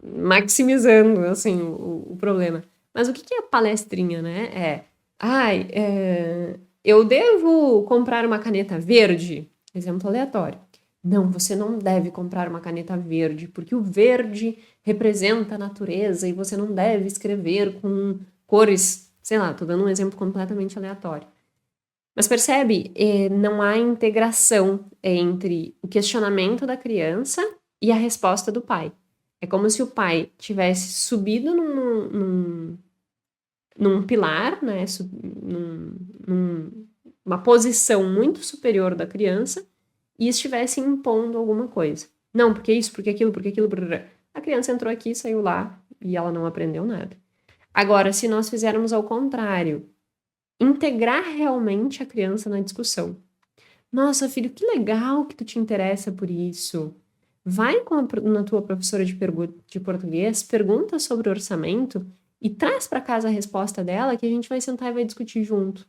maximizando, assim, o problema. Mas o que é palestrinha, né? Eu devo comprar uma caneta verde? Exemplo aleatório. Não, você não deve comprar uma caneta verde, porque o verde representa a natureza e você não deve escrever com cores, sei lá, tô dando um exemplo completamente aleatório. Mas percebe, não há integração entre o questionamento da criança e a resposta do pai. É como se o pai tivesse subido num pilar, né, numa posição muito superior da criança e estivesse impondo alguma coisa. Não, porque isso, porque aquilo, porque aquilo. A criança entrou aqui, saiu lá e ela não aprendeu nada. Agora, se nós fizermos ao contrário, integrar realmente a criança na discussão. Nossa, filho, que legal que tu te interessa por isso. Vai na tua professora de português, pergunta sobre orçamento e traz para casa a resposta dela que a gente vai sentar e vai discutir junto.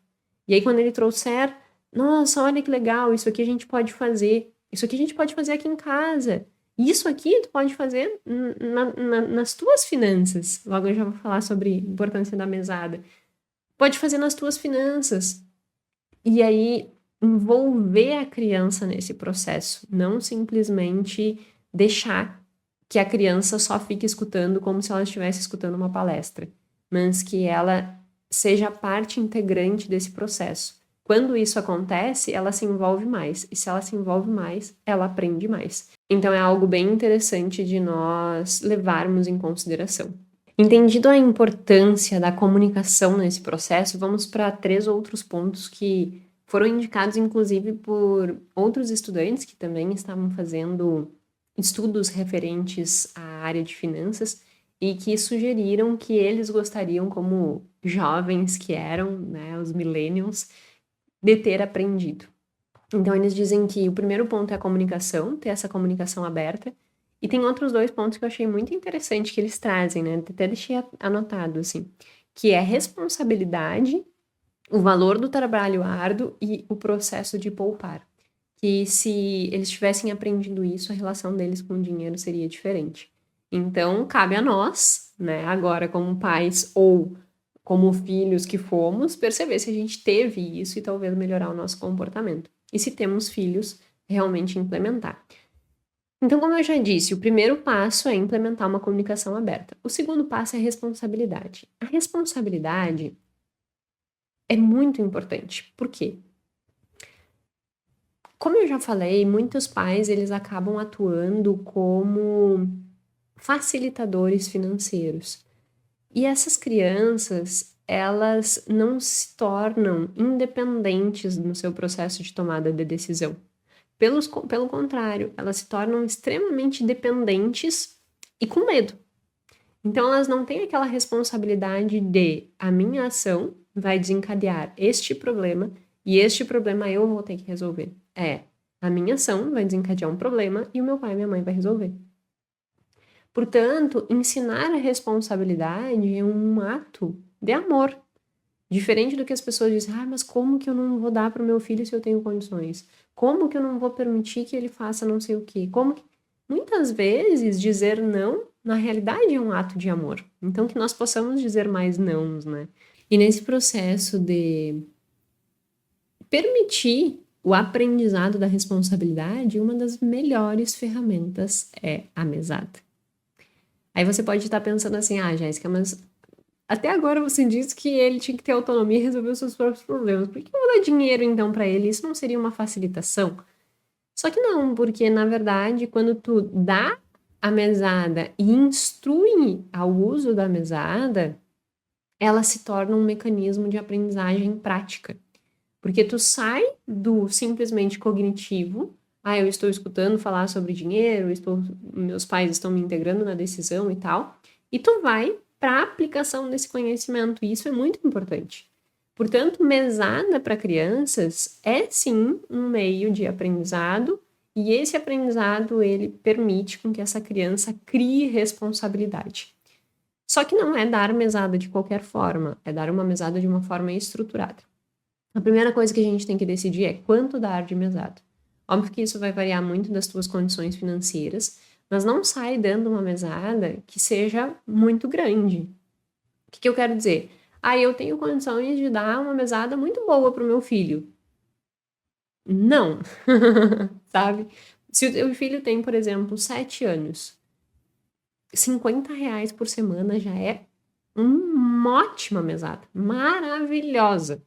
E aí quando ele trouxer, nossa, olha que legal, isso aqui a gente pode fazer. Isso aqui a gente pode fazer aqui em casa. Isso aqui tu pode fazer nas tuas finanças. Logo eu já vou falar sobre a importância da mesada. Pode fazer nas tuas finanças. E aí envolver a criança nesse processo, não simplesmente deixar que a criança só fique escutando como se ela estivesse escutando uma palestra, mas que ela seja parte integrante desse processo. Quando isso acontece, ela se envolve mais, e se ela se envolve mais, ela aprende mais. Então é algo bem interessante de nós levarmos em consideração. Entendido a importância da comunicação nesse processo, vamos para 3 outros pontos que foram indicados, inclusive, por outros estudantes que também estavam fazendo estudos referentes à área de finanças e que sugeriram que eles gostariam, como jovens que eram, né, os millennials, de ter aprendido. Então, eles dizem que o primeiro ponto é a comunicação, ter essa comunicação aberta, e tem outros 2 pontos que eu achei muito interessante que eles trazem, né, até deixei anotado, assim, que é responsabilidade, o valor do trabalho árduo e o processo de poupar. que se eles tivessem aprendido isso, a relação deles com o dinheiro seria diferente. Então, cabe a nós, né, agora como pais ou como filhos que fomos, perceber se a gente teve isso e talvez melhorar o nosso comportamento. E se temos filhos, realmente implementar. Então, como eu já disse, o primeiro passo é implementar uma comunicação aberta. O segundo passo é a responsabilidade. A responsabilidade é muito importante. Por quê? Como eu já falei, muitos pais eles acabam atuando como facilitadores financeiros. E essas crianças, elas não se tornam independentes no seu processo de tomada de decisão. Pelo contrário, elas se tornam extremamente dependentes e com medo. Então, elas não têm aquela responsabilidade de a minha ação vai desencadear este problema e este problema eu vou ter que resolver. A minha ação vai desencadear um problema e o meu pai e minha mãe vai resolver. Portanto, ensinar a responsabilidade é um ato de amor. Diferente do que as pessoas dizem, mas como que eu não vou dar para o meu filho se eu tenho condições? Como que eu não vou permitir que ele faça não sei o quê? Muitas vezes dizer não, na realidade, é um ato de amor. Então, que nós possamos dizer mais nãos, né? E nesse processo de permitir o aprendizado da responsabilidade, uma das melhores ferramentas é a mesada. Aí você pode estar pensando assim, Jéssica, mas até agora você disse que ele tinha que ter autonomia e resolver os seus próprios problemas. Por que eu vou dar dinheiro então para ele? Isso não seria uma facilitação? Só que não, porque na verdade, quando tu dá a mesada e instrui ao uso da mesada, ela se torna um mecanismo de aprendizagem prática. Porque tu sai do simplesmente cognitivo, eu estou escutando falar sobre dinheiro, meus pais estão me integrando na decisão e tal, e tu vai para a aplicação desse conhecimento, e isso é muito importante. Portanto, mesada para crianças é sim um meio de aprendizado, e esse aprendizado ele permite com que essa criança crie responsabilidade. Só que não é dar mesada de qualquer forma, é dar uma mesada de uma forma estruturada. A primeira coisa que a gente tem que decidir é quanto dar de mesada. Óbvio que isso vai variar muito das tuas condições financeiras, mas não sai dando uma mesada que seja muito grande. O que eu quero dizer? Eu tenho condições de dar uma mesada muito boa para o meu filho. Não, sabe? Se o teu filho tem, por exemplo, 7 anos, R$50 por semana já é uma ótima mesada, maravilhosa.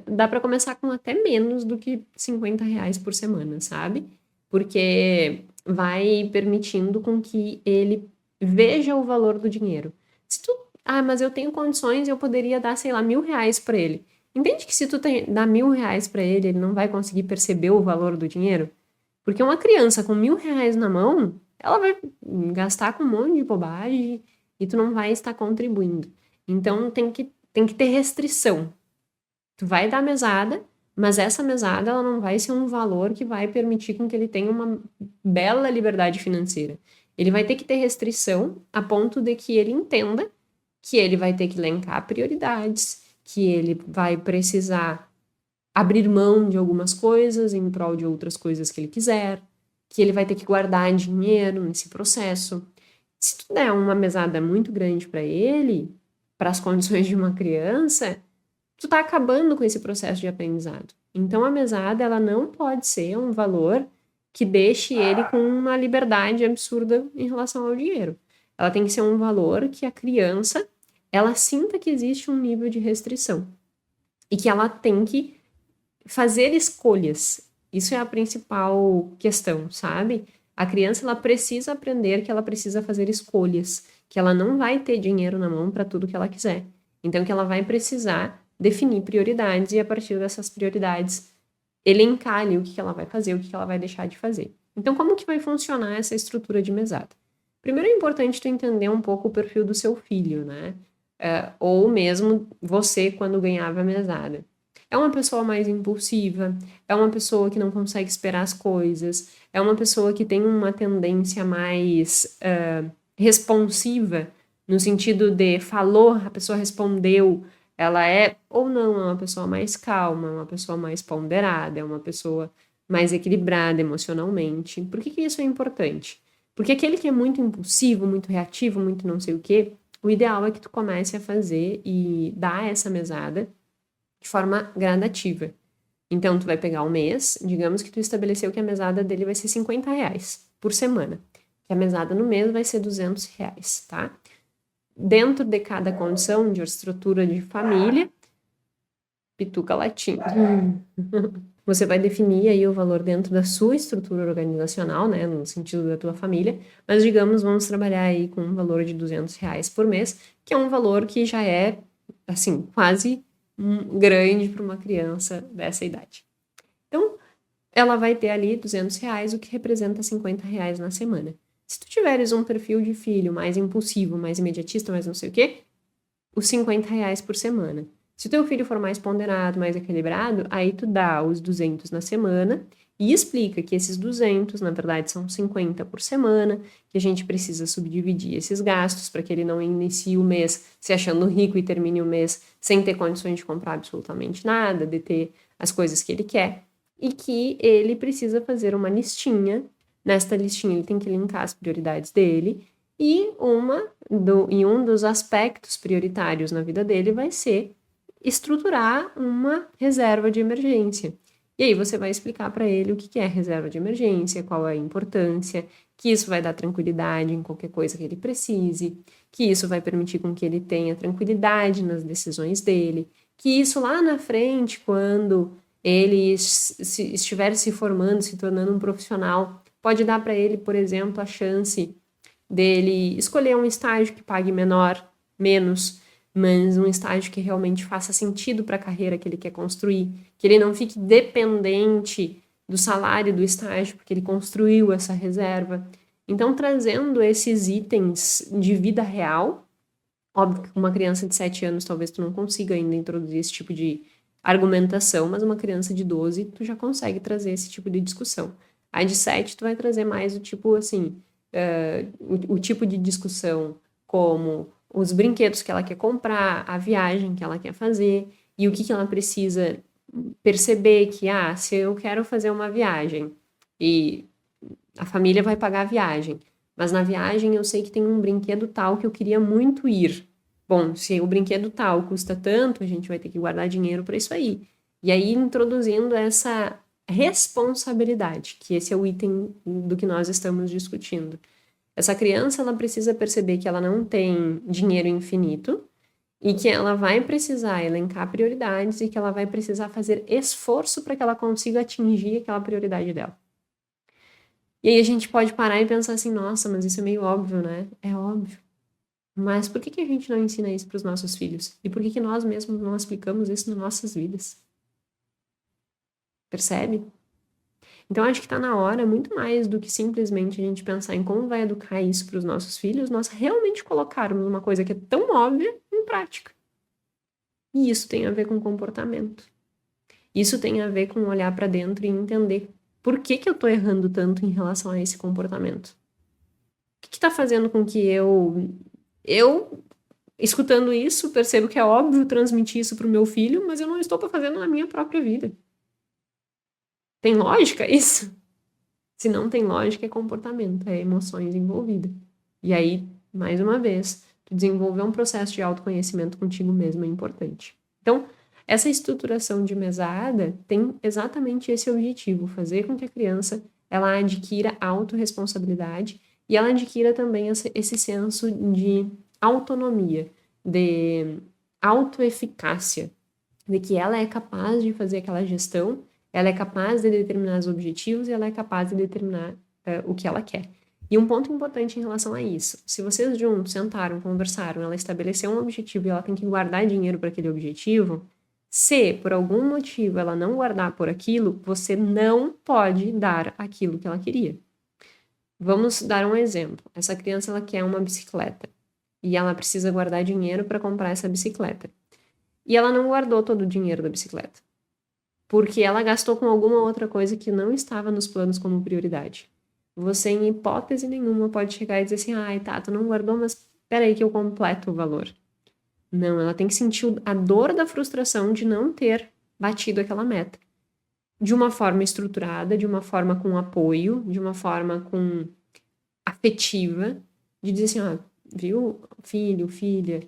Dá para começar com até menos do que R$50 por semana, sabe? Porque vai permitindo com que ele veja o valor do dinheiro. Se tu, mas eu tenho condições, eu poderia dar, sei lá, R$1.000 para ele. Entende que se tu dá R$1.000 para ele, ele não vai conseguir perceber o valor do dinheiro? Porque uma criança com R$1.000 na mão, ela vai gastar com um monte de bobagem e tu não vai estar contribuindo. Então tem que ter restrição. Tu vai dar mesada, mas essa mesada ela não vai ser um valor que vai permitir com que ele tenha uma bela liberdade financeira. Ele vai ter que ter restrição a ponto de que ele entenda que ele vai ter que elencar prioridades, que ele vai precisar abrir mão de algumas coisas em prol de outras coisas que ele quiser, que ele vai ter que guardar dinheiro nesse processo. Se tu der uma mesada muito grande para ele, para as condições de uma criança, tu tá acabando com esse processo de aprendizado. Então, a mesada, ela não pode ser um valor que deixe ele com uma liberdade absurda em relação ao dinheiro. Ela tem que ser um valor que a criança, ela sinta que existe um nível de restrição. E que ela tem que fazer escolhas. Isso é a principal questão, sabe? A criança, ela precisa aprender que ela precisa fazer escolhas. Que ela não vai ter dinheiro na mão para tudo que ela quiser. Então, que ela vai precisar definir prioridades e, a partir dessas prioridades, elencar ali o que ela vai fazer, o que ela vai deixar de fazer. Então, como que vai funcionar essa estrutura de mesada? Primeiro é importante tu entender um pouco o perfil do seu filho, né? Ou mesmo você quando ganhava a mesada. É uma pessoa mais impulsiva, é uma pessoa que não consegue esperar as coisas, é uma pessoa que tem uma tendência mais responsiva, no sentido de falou, a pessoa respondeu, ela é ou não é uma pessoa mais calma, é uma pessoa mais ponderada, é uma pessoa mais equilibrada emocionalmente. Por que que isso é importante? Porque aquele que é muito impulsivo, muito reativo, muito não sei o quê, o ideal é que tu comece a fazer e dar essa mesada de forma gradativa. Então, tu vai pegar um mês, digamos que tu estabeleceu que a mesada dele vai ser R$ 50 por semana. Que a mesada no mês vai ser R$ 200, tá? Dentro de cada condição de estrutura de família, pituca latindo. Você vai definir aí o valor dentro da sua estrutura organizacional, né, no sentido da tua família, mas digamos, vamos trabalhar aí com um valor de R$ 200 por mês, que é um valor que já é, assim, quase grande para uma criança dessa idade. Então, ela vai ter ali R$ 200, o que representa R$ 50 na semana. Se tu tiveres um perfil de filho mais impulsivo, mais imediatista, mais não sei o quê, os R$ 50 por semana. Se o teu filho for mais ponderado, mais equilibrado, aí tu dá os 200 na semana e explica que esses 200, na verdade, são 50 por semana, que a gente precisa subdividir esses gastos para que ele não inicie o mês se achando rico e termine o mês sem ter condições de comprar absolutamente nada, de ter as coisas que ele quer, e que ele precisa fazer uma listinha. Nesta listinha ele tem que linkar as prioridades dele e um dos aspectos prioritários na vida dele vai ser estruturar uma reserva de emergência. E aí você vai explicar para ele o que é reserva de emergência, qual é a importância, que isso vai dar tranquilidade em qualquer coisa que ele precise, que isso vai permitir com que ele tenha tranquilidade nas decisões dele, que isso lá na frente, quando ele estiver se formando, se tornando um profissional, pode dar para ele, por exemplo, a chance dele escolher um estágio que pague menos, mas um estágio que realmente faça sentido para a carreira que ele quer construir, que ele não fique dependente do salário do estágio, porque ele construiu essa reserva. Então, trazendo esses itens de vida real, óbvio que com uma criança de 7 anos talvez tu não consiga ainda introduzir esse tipo de argumentação, mas uma criança de 12 tu já consegue trazer esse tipo de discussão. A de 7 tu vai trazer mais o tipo assim, o tipo de discussão como os brinquedos que ela quer comprar, a viagem que ela quer fazer e o que ela precisa perceber que, se eu quero fazer uma viagem e a família vai pagar a viagem, mas na viagem eu sei que tem um brinquedo tal que eu queria muito ir. Bom, se o brinquedo tal custa tanto, a gente vai ter que guardar dinheiro para isso aí. E aí introduzindo essa responsabilidade, que esse é o item do que nós estamos discutindo. Essa criança, ela precisa perceber que ela não tem dinheiro infinito e que ela vai precisar elencar prioridades e que ela vai precisar fazer esforço para que ela consiga atingir aquela prioridade dela. E aí a gente pode parar e pensar assim, nossa, mas isso é meio óbvio, né? É óbvio. Mas por que a gente não ensina isso para os nossos filhos? E por que nós mesmos não aplicamos isso nas nossas vidas? Percebe? Então, acho que está na hora, muito mais do que simplesmente a gente pensar em como vai educar isso para os nossos filhos, nós realmente colocarmos uma coisa que é tão óbvia em prática. E isso tem a ver com comportamento. Isso tem a ver com olhar para dentro e entender por que eu estou errando tanto em relação a esse comportamento. O que está fazendo com que eu, escutando isso, percebo que é óbvio transmitir isso para o meu filho, mas eu não estou fazendo na minha própria vida. Tem lógica isso? Se não tem lógica, é comportamento, é emoções envolvidas. E aí, mais uma vez, tu desenvolver um processo de autoconhecimento contigo mesmo é importante. Então, essa estruturação de mesada tem exatamente esse objetivo, fazer com que a criança ela adquira autorresponsabilidade e ela adquira também esse senso de autonomia, de autoeficácia, de que ela é capaz de fazer aquela gestão, ela é capaz de determinar os objetivos e ela é capaz de determinar o que ela quer. E um ponto importante em relação a isso, se vocês juntos sentaram, conversaram, ela estabeleceu um objetivo e ela tem que guardar dinheiro para aquele objetivo, se por algum motivo ela não guardar por aquilo, você não pode dar aquilo que ela queria. Vamos dar um exemplo. Essa criança ela quer uma bicicleta e ela precisa guardar dinheiro para comprar essa bicicleta. E ela não guardou todo o dinheiro da bicicleta, porque ela gastou com alguma outra coisa que não estava nos planos como prioridade. Você, em hipótese nenhuma, pode chegar e dizer assim, ai, tá, tu não guardou, mas peraí que eu completo o valor. Não, ela tem que sentir a dor da frustração de não ter batido aquela meta. de uma forma estruturada, de uma forma com apoio, de uma forma com afetiva, de dizer assim, ó, viu, filho, filha,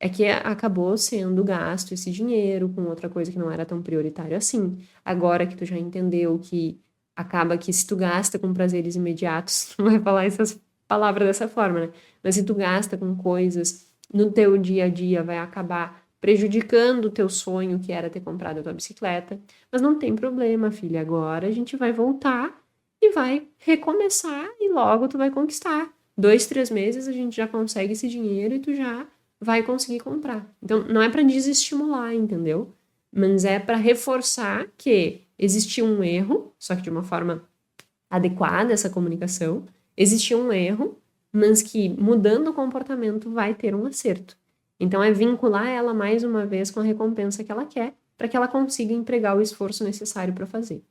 é que acabou sendo gasto esse dinheiro com outra coisa que não era tão prioritária assim. Agora que tu já entendeu que acaba que se tu gasta com prazeres imediatos, tu não vai falar essas palavras dessa forma, né? Mas se tu gasta com coisas no teu dia a dia, vai acabar prejudicando o teu sonho, que era ter comprado a tua bicicleta. Mas não tem problema, filha. Agora a gente vai voltar e vai recomeçar e logo tu vai conquistar. 2, 3 meses a gente já consegue esse dinheiro e tu já vai conseguir comprar. Então, não é para desestimular, entendeu? Mas é para reforçar que existiu um erro, só que de uma forma adequada essa comunicação, existiu um erro, mas que mudando o comportamento vai ter um acerto. Então, é vincular ela mais uma vez com a recompensa que ela quer, para que ela consiga empregar o esforço necessário para fazer.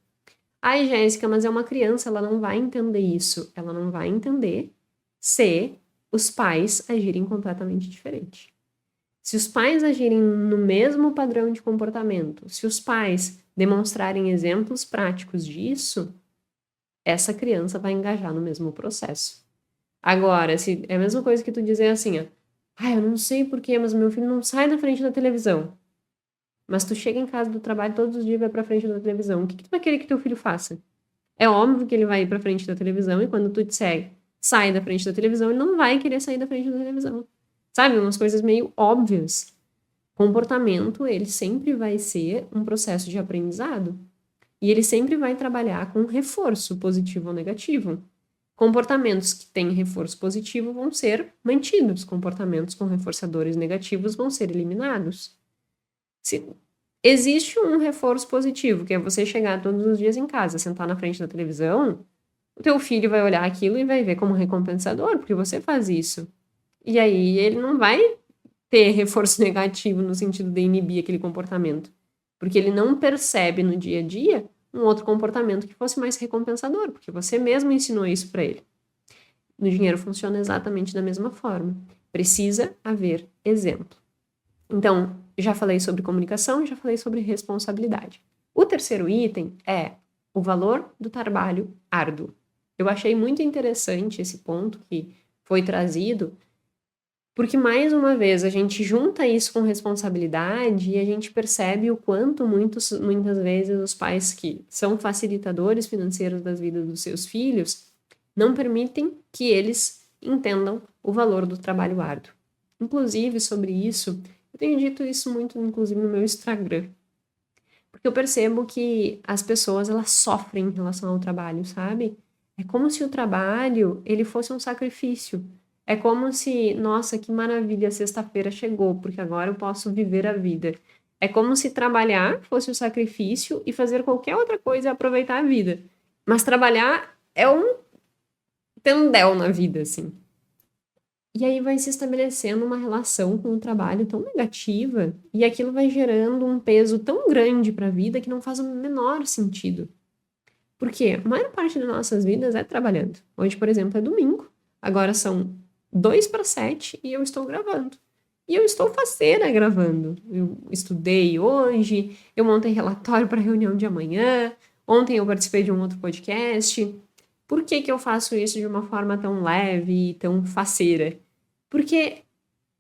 Ai, Jéssica, mas é uma criança, ela não vai entender isso. Ela não vai entender se os pais agirem completamente diferente. Se os pais agirem no mesmo padrão de comportamento, se os pais demonstrarem exemplos práticos disso, essa criança vai engajar no mesmo processo. Agora, se é a mesma coisa que tu dizer assim, ó, eu não sei porquê, mas meu filho não sai da frente da televisão. Mas tu chega em casa do trabalho todos os dias e vai pra frente da televisão. O que tu vai querer que teu filho faça? É óbvio que ele vai ir pra frente da televisão e quando tu disser sai da frente da televisão, ele não vai querer sair da frente da televisão. Sabe? Umas coisas meio óbvias. Comportamento, ele sempre vai ser um processo de aprendizado. E ele sempre vai trabalhar com reforço positivo ou negativo. Comportamentos que têm reforço positivo vão ser mantidos. Comportamentos com reforçadores negativos vão ser eliminados. Se existe um reforço positivo, que é você chegar todos os dias em casa, sentar na frente da televisão, o teu filho vai olhar aquilo e vai ver como recompensador, porque você faz isso. E aí ele não vai ter reforço negativo no sentido de inibir aquele comportamento, porque ele não percebe no dia a dia um outro comportamento que fosse mais recompensador, porque você mesmo ensinou isso para ele. No dinheiro funciona exatamente da mesma forma. Precisa haver exemplo. Então, já falei sobre comunicação, já falei sobre responsabilidade. O terceiro item é o valor do trabalho árduo. Eu achei muito interessante esse ponto que foi trazido, porque, mais uma vez, a gente junta isso com responsabilidade e a gente percebe o quanto muitas vezes os pais que são facilitadores financeiros das vidas dos seus filhos não permitem que eles entendam o valor do trabalho árduo. Inclusive, sobre isso, eu tenho dito isso muito, inclusive, no meu Instagram. Porque eu percebo que as pessoas, elas sofrem em relação ao trabalho, sabe? É como se o trabalho, ele fosse um sacrifício. É como se, nossa, que maravilha, sexta-feira chegou, porque agora eu posso viver a vida. É como se trabalhar fosse o sacrifício e fazer qualquer outra coisa é aproveitar a vida. Mas trabalhar é um tendel na vida, assim. E aí vai se estabelecendo uma relação com o trabalho tão negativa e aquilo vai gerando um peso tão grande para a vida que não faz o menor sentido. Porque a maior parte das nossas vidas é trabalhando. Hoje, por exemplo, é domingo. Agora são 6:55 e eu estou gravando. E eu estou faceira gravando. Eu estudei hoje, eu montei relatório para a reunião de amanhã, ontem eu participei de um outro podcast. Por que que eu faço isso de uma forma tão leve e tão faceira? Porque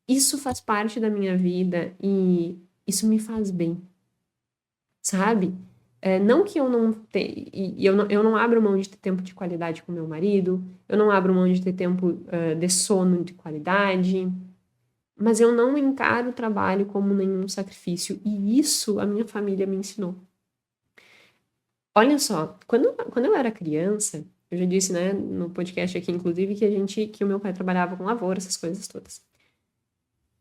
isso faz parte da minha vida e isso me faz bem, sabe? Não que eu não tenha... Eu não abro mão de ter tempo de qualidade com meu marido, eu não abro mão de ter tempo de sono de qualidade, mas eu não encaro o trabalho como nenhum sacrifício. E isso a minha família me ensinou. Olha só, quando eu era criança, eu já disse, né, no podcast aqui, inclusive, que o meu pai trabalhava com lavoura, essas coisas todas.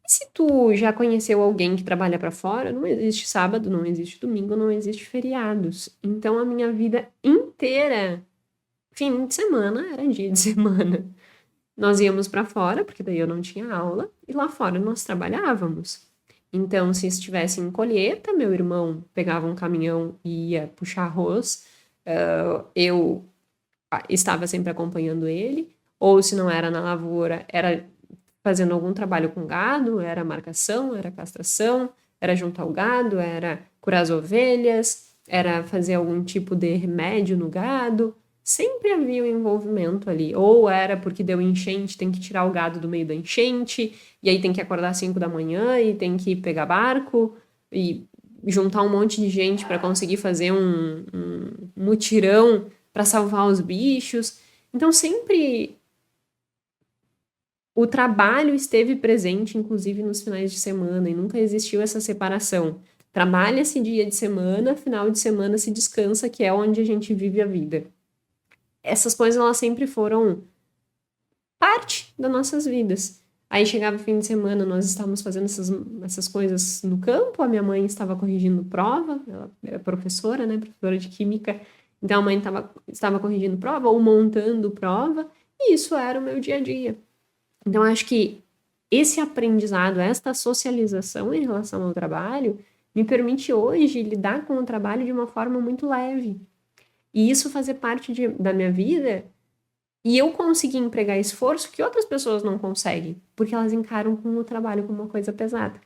E se tu já conheceu alguém que trabalha pra fora, não existe sábado, não existe domingo, não existe feriados. Então a minha vida inteira, fim de semana, era dia de semana. Nós íamos pra fora, porque daí eu não tinha aula, e lá fora nós trabalhávamos. Então, se estivesse em colheita, meu irmão pegava um caminhão e ia puxar arroz, eu estava sempre acompanhando ele, ou se não era na lavoura, era fazendo algum trabalho com gado, era marcação, era castração, era juntar o gado, era curar as ovelhas, era fazer algum tipo de remédio no gado, sempre havia um envolvimento ali. Ou era porque deu enchente, tem que tirar o gado do meio da enchente, e aí tem que acordar às 5 da manhã e tem que pegar barco e juntar um monte de gente para conseguir fazer um mutirão para salvar os bichos. Então sempre o trabalho esteve presente, inclusive nos finais de semana, e nunca existiu essa separação. Trabalha-se dia de semana, final de semana se descansa, que é onde a gente vive a vida. Essas coisas, elas sempre foram parte das nossas vidas. Aí chegava o fim de semana, nós estávamos fazendo essas coisas no campo, a minha mãe estava corrigindo prova, ela era professora, né, professora de química, então a mãe estava corrigindo prova ou montando prova, e isso era o meu dia a dia. Então, acho que esse aprendizado, esta socialização em relação ao trabalho, me permite hoje lidar com o trabalho de uma forma muito leve. E isso fazer parte da minha vida e eu conseguir empregar esforço que outras pessoas não conseguem, porque elas encaram com o trabalho como uma coisa pesada.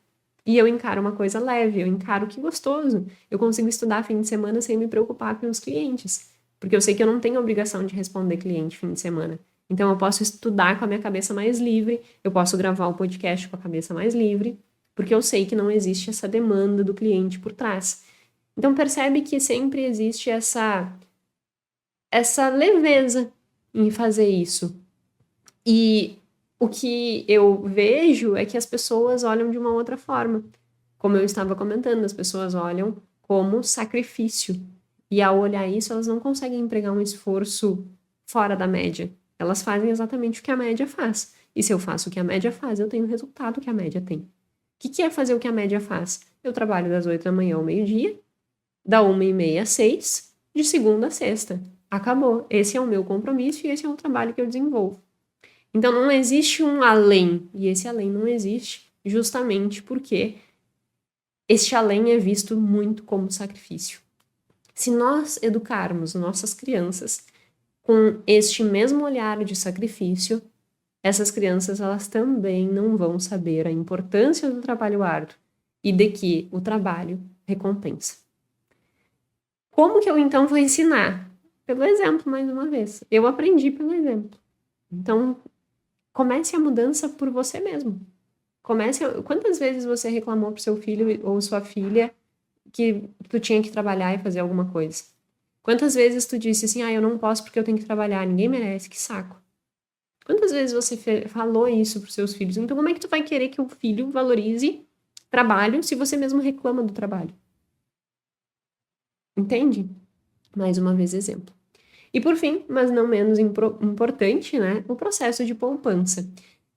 E eu encaro uma coisa leve, eu encaro que gostoso. Eu consigo estudar fim de semana sem me preocupar com os clientes, porque eu sei que eu não tenho obrigação de responder cliente fim de semana. Então, eu posso estudar com a minha cabeça mais livre, eu posso gravar o podcast com a cabeça mais livre, porque eu sei que não existe essa demanda do cliente por trás. Então, percebe que sempre existe essa leveza em fazer isso. E o que eu vejo é que as pessoas olham de uma outra forma. Como eu estava comentando, as pessoas olham como sacrifício. E ao olhar isso, elas não conseguem empregar um esforço fora da média. Elas fazem exatamente o que a média faz. E se eu faço o que a média faz, eu tenho o resultado que a média tem. O que é fazer o que a média faz? Eu trabalho das 8 da manhã ao meio-dia, da 1h30 às 6, de segunda a sexta. Acabou. Esse é o meu compromisso e esse é o trabalho que eu desenvolvo. Então não existe um além. E esse além não existe justamente porque este além é visto muito como sacrifício. Se nós educarmos nossas crianças com este mesmo olhar de sacrifício, essas crianças elas também não vão saber a importância do trabalho árduo e de que o trabalho recompensa. Como que eu então vou ensinar? Pelo exemplo, mais uma vez. Eu aprendi pelo exemplo. Então, comece a mudança por você mesmo. Quantas vezes você reclamou pro seu filho ou sua filha que tu tinha que trabalhar e fazer alguma coisa? Quantas vezes tu disse assim, eu não posso porque eu tenho que trabalhar, ninguém merece, que saco. Quantas vezes você falou isso pros seus filhos? Então como é que tu vai querer que o filho valorize trabalho se você mesmo reclama do trabalho? Entende? Mais uma vez, exemplo. E por fim, mas não menos importante, né, o processo de poupança.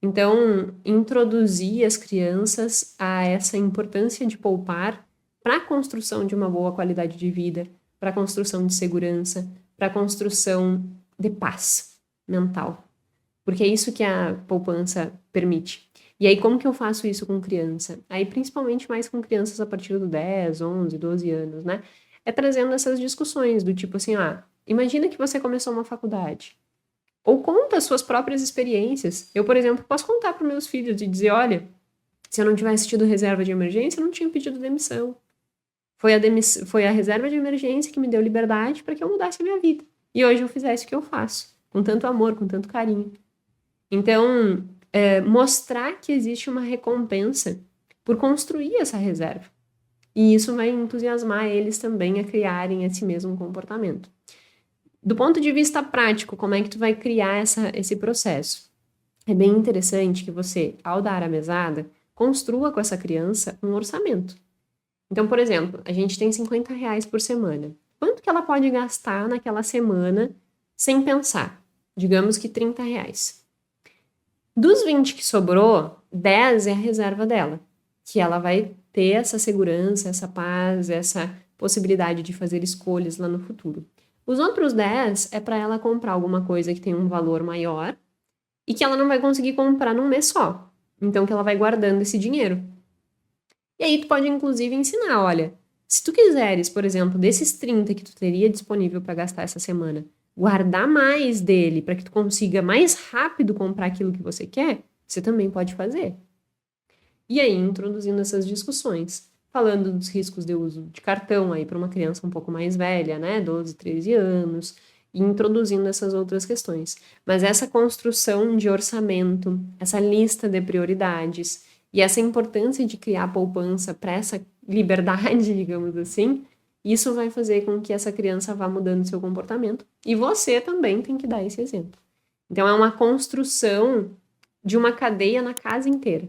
Então, introduzir as crianças a essa importância de poupar para a construção de uma boa qualidade de vida, para a construção de segurança, para a construção de paz mental. Porque é isso que a poupança permite. E aí, como que eu faço isso com criança? Aí, principalmente mais com crianças a partir dos 10, 11, 12 anos, né? É trazendo essas discussões do tipo assim, imagina que você começou uma faculdade. Ou conta as suas próprias experiências. Eu, por exemplo, posso contar para meus filhos e dizer, olha, se eu não tivesse tido reserva de emergência, eu não tinha pedido demissão. Foi a reserva de emergência que me deu liberdade para que eu mudasse a minha vida. E hoje eu fizesse o que eu faço, com tanto amor, com tanto carinho. Então, mostrar que existe uma recompensa por construir essa reserva. E isso vai entusiasmar eles também a criarem esse mesmo comportamento. Do ponto de vista prático, como é que tu vai criar esse processo? É bem interessante que você, ao dar a mesada, construa com essa criança um orçamento. Então, por exemplo, a gente tem R$50 por semana. Quanto que ela pode gastar naquela semana sem pensar? Digamos que R$30. Dos 20 que sobrou, 10 é a reserva dela, que ela vai ter essa segurança, essa paz, essa possibilidade de fazer escolhas lá no futuro. Os outros 10 é para ela comprar alguma coisa que tem um valor maior e que ela não vai conseguir comprar num mês só. Então, que ela vai guardando esse dinheiro. E aí, tu pode, inclusive, ensinar, olha, se tu quiseres, por exemplo, desses 30 que tu teria disponível para gastar essa semana, guardar mais dele para que tu consiga mais rápido comprar aquilo que você quer, você também pode fazer. E aí, introduzindo essas discussões, falando dos riscos de uso de cartão aí para uma criança um pouco mais velha, né, 12, 13 anos, e introduzindo essas outras questões. Mas essa construção de orçamento, essa lista de prioridades e essa importância de criar poupança para essa liberdade, digamos assim, isso vai fazer com que essa criança vá mudando seu comportamento. E você também tem que dar esse exemplo. Então, é uma construção de uma cadeia na casa inteira.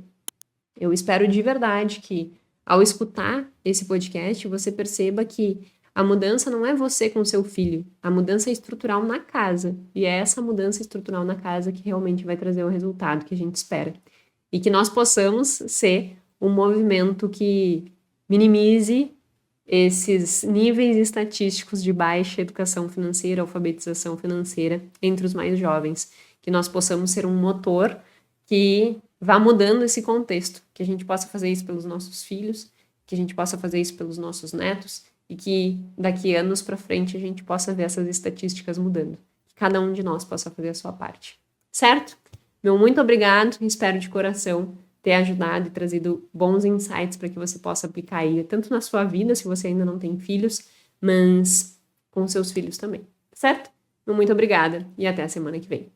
Eu espero de verdade que, ao escutar esse podcast, você perceba que a mudança não é você com seu filho, a mudança é estrutural na casa. E é essa mudança estrutural na casa que realmente vai trazer o resultado que a gente espera. E que nós possamos ser um movimento que minimize esses níveis estatísticos de baixa educação financeira, alfabetização financeira entre os mais jovens. Que nós possamos ser um motor que vá mudando esse contexto, que a gente possa fazer isso pelos nossos filhos, que a gente possa fazer isso pelos nossos netos e que daqui anos para frente a gente possa ver essas estatísticas mudando. Que cada um de nós possa fazer a sua parte. Certo? Meu muito obrigado, espero de coração ter ajudado e trazido bons insights para que você possa aplicar aí, tanto na sua vida, se você ainda não tem filhos, mas com seus filhos também. Certo? Meu muito obrigada e até a semana que vem.